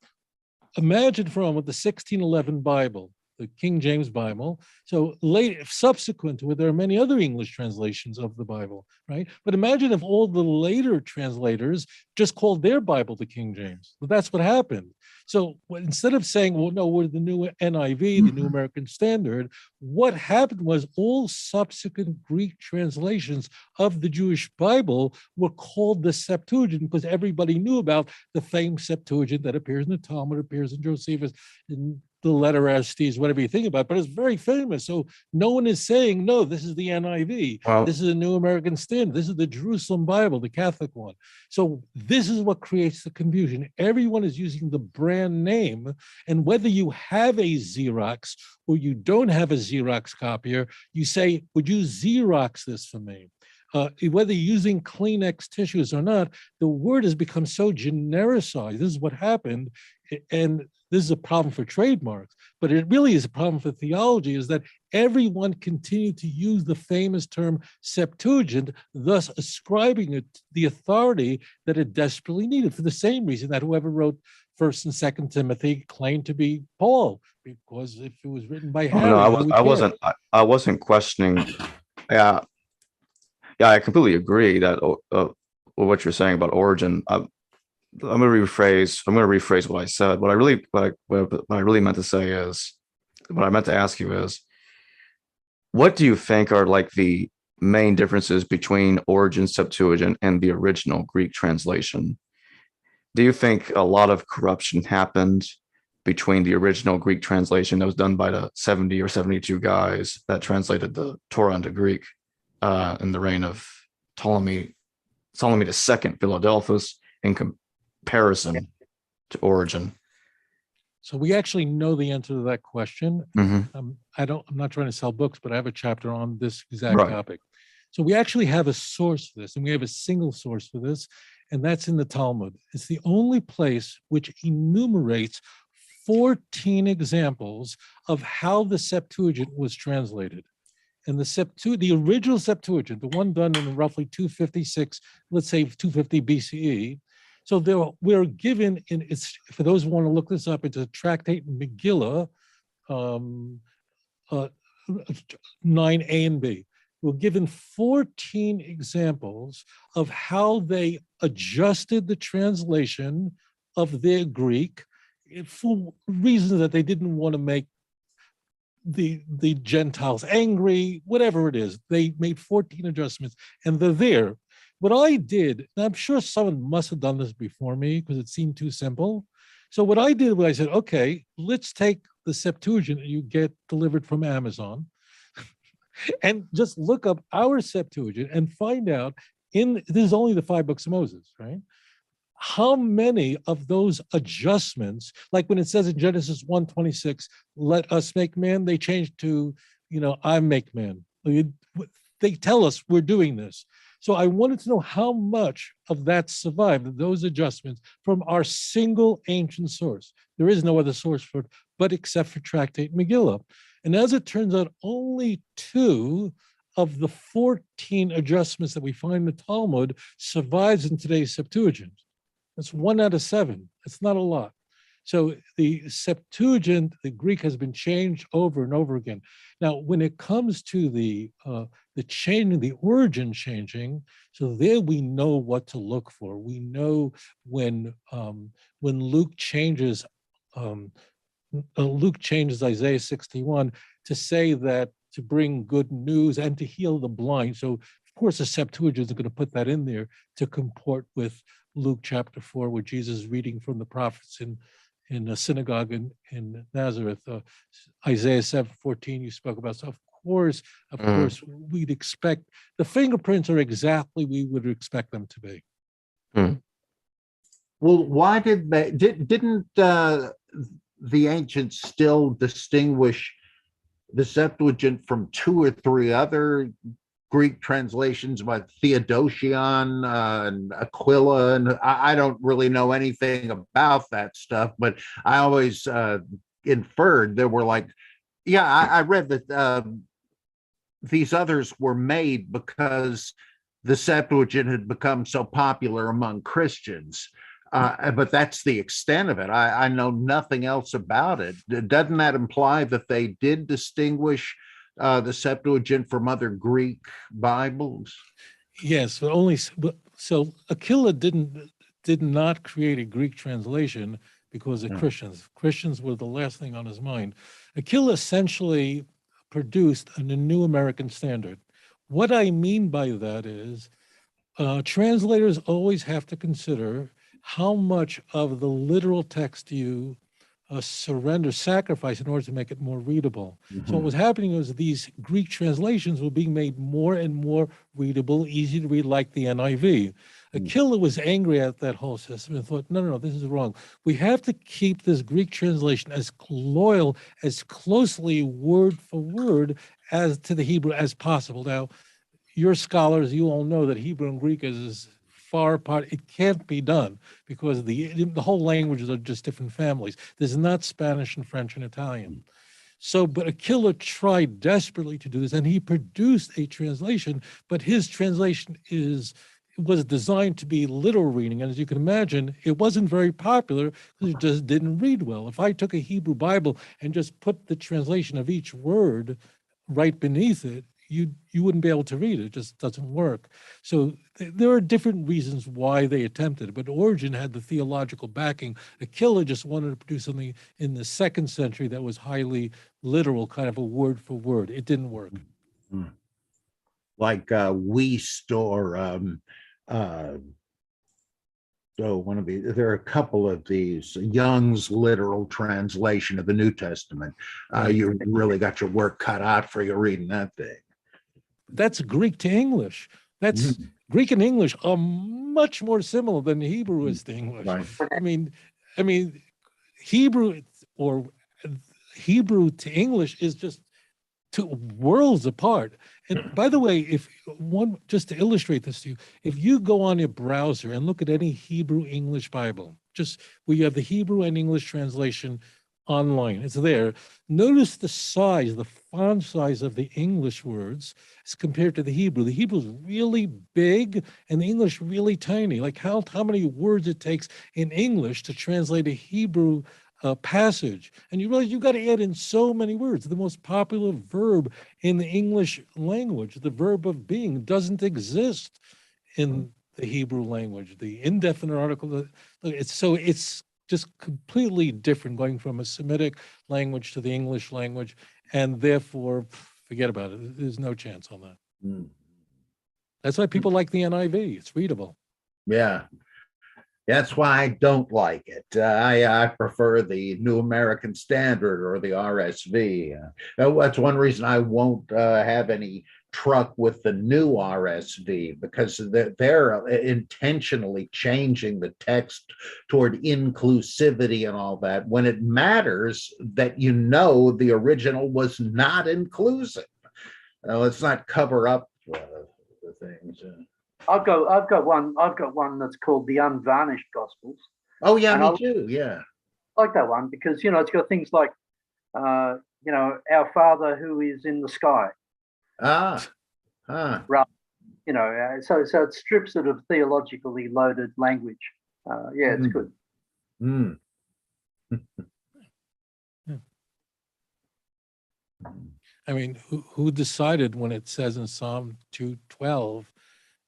imagine for a moment the 1611 Bible, the King James Bible. So subsequent to it, there are many other English translations of the Bible, right? But imagine if all the later translators just called their Bible the King James. But that's what happened. So instead of saying, well, no, we're the new NIV, the New American Standard, what happened was all subsequent Greek translations of the Jewish Bible were called the Septuagint because everybody knew about the famous Septuagint that appears in the Talmud, appears in Josephus, in the letter Estes, whatever you think about it, but it's very famous. So no one is saying, no, this is the NIV. Wow. This is a New American Standard. This is the Jerusalem Bible, the Catholic one. So this is what creates the confusion. Everyone is using the brand name, and whether you have a Xerox or you don't have a Xerox copier, you say, would you Xerox this for me? Whether you're using Kleenex tissues or not, the word has become so genericized. This is what happened. And this is a problem for trademarks, but it really is a problem for theology, is that everyone continued to use the famous term Septuagint, thus ascribing it the authority that it desperately needed, for the same reason that whoever wrote 1st and 2nd Timothy claimed to be Paul, because if it was written by Harry, I wasn't questioning. Yeah, I completely agree that what you're saying about Origen. I'm going to rephrase what I said. What I really meant to say is, what I meant to ask you is, what do you think are like the main differences between Origen's Septuagint and the original Greek translation? Do you think a lot of corruption happened between the original Greek translation that was done by the 70 or 72 guys that translated the Torah into Greek in the reign of Ptolemy II Philadelphus, in comparison to Origen? So we actually know the answer to that question. I'm not trying to sell books, but I have a chapter on this exact topic. So we actually have a source for this, and we have a single source for this, and that's in the Talmud. It's the only place which enumerates 14 examples of how the Septuagint was translated. And the original Septuagint, the one done in roughly 256, let's say 250 BCE. So we're given, for those who want to look this up, it's a tractate in Megillah, 9a and b. were given 14 examples of how they adjusted the translation of their Greek for reasons that they didn't want to make the Gentiles angry, whatever it is. They made 14 adjustments, and they're there. What I did, and I'm sure someone must have done this before me because it seemed too simple. So what I did was I said, okay, let's take the Septuagint you get delivered from Amazon and just look up our Septuagint and find out, this is only the 5 books of Moses, right? How many of those adjustments, like when it says in Genesis 1:26, let us make man, they changed to, I make man. They tell us we're doing this. So I wanted to know how much of that survived, those adjustments, from our single ancient source. There is no other source for it, but except for Tractate Megillah. And as it turns out, only 2 of the 14 adjustments that we find in the Talmud survives in today's Septuagint. That's 1 out of 7. It's not a lot. So the Septuagint, the Greek, has been changed over and over again. Now, when it comes to the changing, the origin changing, so there we know what to look for. We know when Luke changes Isaiah 61 to say that to bring good news and to heal the blind. So of course the Septuagint is going to put that in there to comport with Luke chapter 4, where Jesus is reading from the prophets in a synagogue in Nazareth. Isaiah 7:14 you spoke about. So of course, we'd expect the fingerprints are exactly we would expect them to be. Well, why didn't the ancients still distinguish the Septuagint from 2 or 3 other Greek translations by Theodotion and Aquila? And I don't really know anything about that stuff, but I always inferred there were I read that these others were made because the Septuagint had become so popular among Christians. But that's the extent of it. I know nothing else about it. Doesn't that imply that they did distinguish the Septuagint from other Greek Bibles? Yes, so Aquila did not create a Greek translation because of Christians. Christians were the last thing on his mind. Aquila essentially produced a New American Standard. What I mean by that is translators always have to consider how much of the literal text you sacrifice in order to make it more readable. So what was happening was these Greek translations were being made more and more readable, easy to read, like the NIV. Aquila was angry at that whole system and thought, no, this is wrong. We have to keep this Greek translation as loyal, as closely word for word as to the Hebrew as possible. Now, your scholars, you all know that Hebrew and Greek is far apart. It can't be done because the whole languages are just different families. There's not Spanish and French and Italian. So, but Aquila tried desperately to do this, and he produced a translation, but his translation was designed to be literal reading. And as you can imagine, it wasn't very popular because it just didn't read well. If I took a Hebrew Bible and just put the translation of each word right beneath it, you wouldn't be able to read it. It just doesn't work. So there are different reasons why they attempted it, but Origen had the theological backing. Aquila just wanted to produce something in the 2nd century that was highly literal, kind of a word for word. It didn't work. Like Wiest or there are a couple of these, Young's literal translation of the New Testament. You really got your work cut out for you reading that thing. That's Greek to English. That's Greek and English are much more similar than Hebrew is to English. Right. I mean, Hebrew to English is just 2 worlds apart. And by the way, just to illustrate this to you, if you go on your browser and look at any Hebrew English Bible, just where you have the Hebrew and English translation online, it's there. Notice the size, the font size of the English words as compared to the Hebrew. The Hebrew is really big and the English really tiny. Like how many words it takes in English to translate a Hebrew passage, and you realize you've got to add in so many words. The most popular verb in the English language, the verb of being, doesn't exist in the Hebrew language. The indefinite article, it's just completely different going from a Semitic language to the English language, and therefore, forget about it. There's no chance on that. That's why people like the NIV. It's readable. Yeah. That's why I don't like it. I prefer the New American Standard or the RSV. That's one reason I won't have any truck with the new RSV, because they're intentionally changing the text toward inclusivity and all that, when it matters that the original was not inclusive. Let's not cover up the things. I've got one that's called the Unvarnished Gospels. Oh yeah, me too. Yeah, I like that one because it's got things like our Father who is in the sky. Right. So it strips it of theologically loaded language. It's good. I mean, who decided when it says in Psalm 2:12,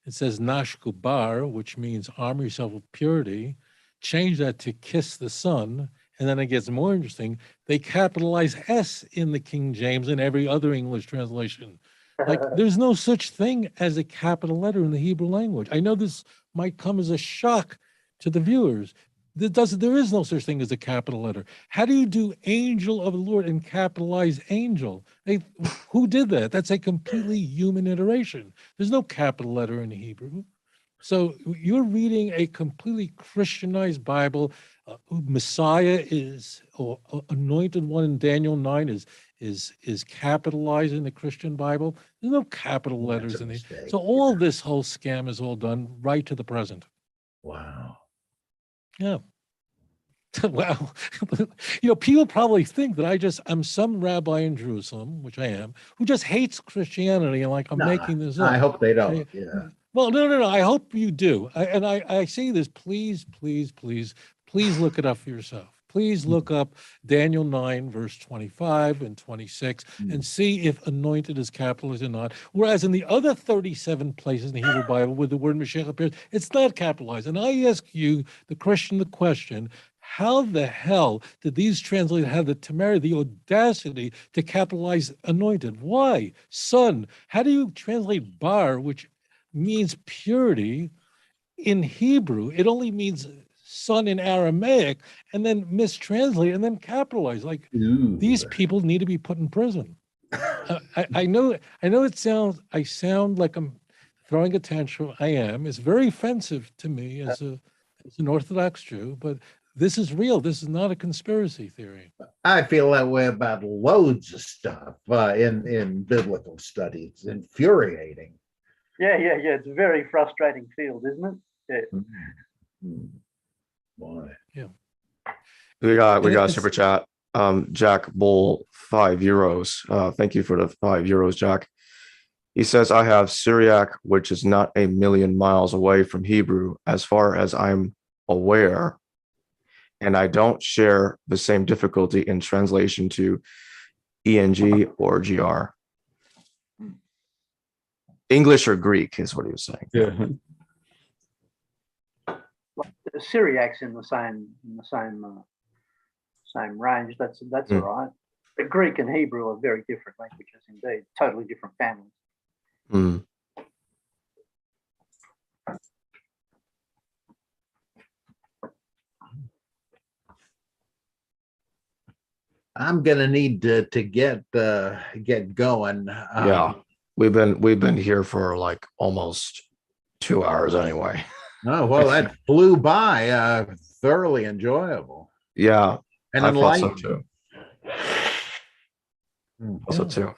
it says Nash Kubar, which means arm yourself with purity, change that to kiss the Son, and then it gets more interesting. They capitalize S in the King James and every other English translation. Like, there's no such thing as a capital letter in the Hebrew language. I know this might come as a shock to the viewers. There is no such thing as a capital letter. How do you do angel of the Lord and capitalize angel? Who did that? That's a completely human iteration. There's no capital letter in Hebrew. So you're reading a completely Christianized Bible. Messiah or anointed one in Daniel 9 is capitalized in the Christian Bible. There's no capital letters in it. So all this whole scam is all done right to the present. Wow. Yeah. Well, people probably think that I'm some rabbi in Jerusalem, which I am, who just hates Christianity and I'm making this up. I hope they don't. Yeah. Well, no. I hope you do. I say this, please look it up for yourself. Please look up Daniel 9, verse 25 and 26 and see if anointed is capitalized or not. Whereas in the other 37 places in the Hebrew Bible where the word Mashiach appears, it's not capitalized. And I ask you, the question, how the hell did these translators have the temerity, the audacity to capitalize anointed? Why? Son. How do you translate bar, which means purity, in Hebrew? It only means son in Aramaic, and then mistranslate and then capitalize. These people need to be put in prison. I know I sound like I'm throwing a tantrum. I am. It's very offensive to me as an Orthodox Jew, but this is real. This is not a conspiracy theory. I feel that way about loads of stuff in biblical studies. It's infuriating. Yeah. It's a very frustrating field, isn't it? Yeah. Boy. Yeah. We got a super chat. Jack Bull, €5. Thank you for the €5, Jack. He says, I have Syriac, which is not a million miles away from Hebrew, as far as I'm aware, and I don't share the same difficulty in translation to ENG or GR. English or Greek is what he was saying. Yeah. The Syriac's in the same range. That's all right. But Greek and Hebrew are very different languages indeed. Totally different families. I'm gonna need to get going. Yeah, we've been here for almost 2 hours anyway. Oh well, that flew by. Thoroughly enjoyable. Yeah, and I thought so enlightening. too. Also too.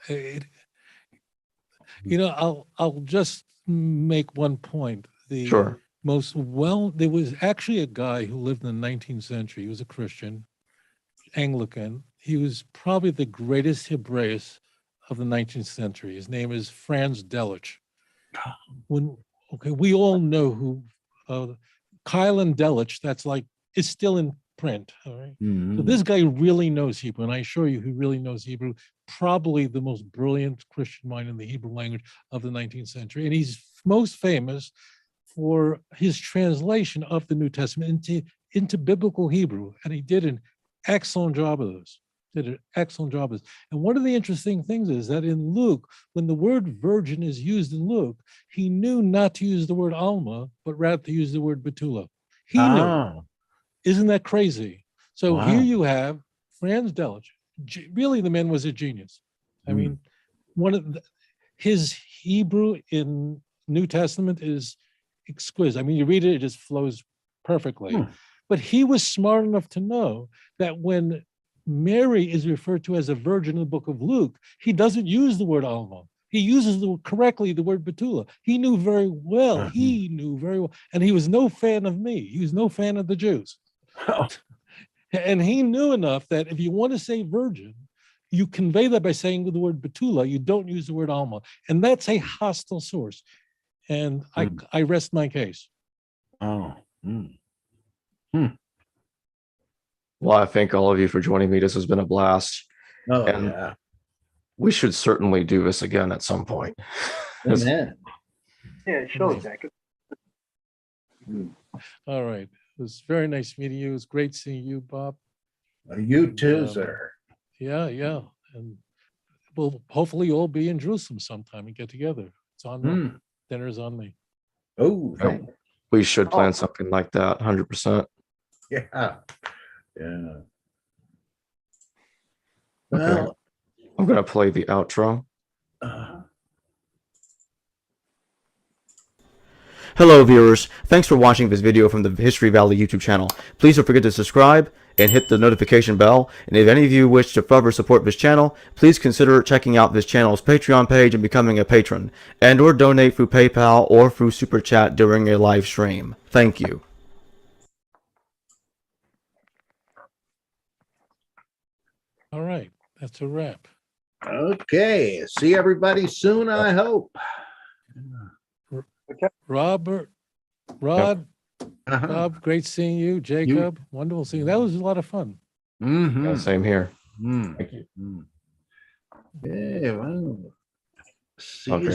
I'll just make one point. Sure. There was actually a guy who lived in the 19th century. He was a Christian, Anglican. He was probably the greatest Hebraeus of the 19th century. His name is Franz Delitzsch. We all know who Kyle and Delitzsch, is still in print. All right. So Mhm. this guy really knows Hebrew, and I assure you, he really knows Hebrew. Probably the most brilliant Christian mind in the Hebrew language of the 19th century, and he's most famous for his translation of the New Testament into biblical Hebrew, and he did an excellent job of this. Did an excellent job of this. And one of the interesting things is that in Luke, when the word virgin is used in Luke, he knew not to use the word alma, but rather to use the word betula. He knew. Ah, Isn't that crazy? So here wow. you have Franz Delitzsch. Really, the man was a genius. I Mm. mean, his Hebrew in New Testament is exquisite. I mean, you read it, it just flows perfectly. Hmm. But he was smart enough to know that when Mary is referred to as a virgin in the book of Luke, he doesn't use the word alma. He uses correctly the word betula. He knew very well. Mhm. He knew very well. And he was no fan of me. He was no fan of the Jews. And he knew enough that if you want to say virgin, you convey that by saying the word betula. You don't use the word alma. And that's a hostile source. And I rest my case. Oh. Mm. Well, I thank all of you for joining me. This has been a blast. Oh, And yeah. we should certainly do this again at some point. Amen. Yeah, sure, Jacob. All right. It was very nice meeting you. It was great seeing you, Bob. You too, And, sir. Yeah, yeah. And we'll hopefully all be in Jerusalem sometime and get together. It's on me. Mm. Dinner's on me. Oh, Right. We should plan something like that, 100%. yeah. Yeah. Okay. Well, I'm going to play the outro. Hello viewers, thanks for watching this video from the History Valley YouTube channel. Please don't forget to subscribe and hit the notification bell. And if any of you wish to further support this channel, please consider checking out this channel's Patreon page and becoming a patron, and or donate through PayPal or through Super Chat during a live stream. Thank you. All right. That's a wrap. okay. See everybody soon, I hope. Rod, Uh-huh. Bob, great seeing you. Jacob, wonderful seeing you. That was a lot of fun. Mm-hmm. Yeah, same here. Mm. Thank you. Yeah, well, see Okay. you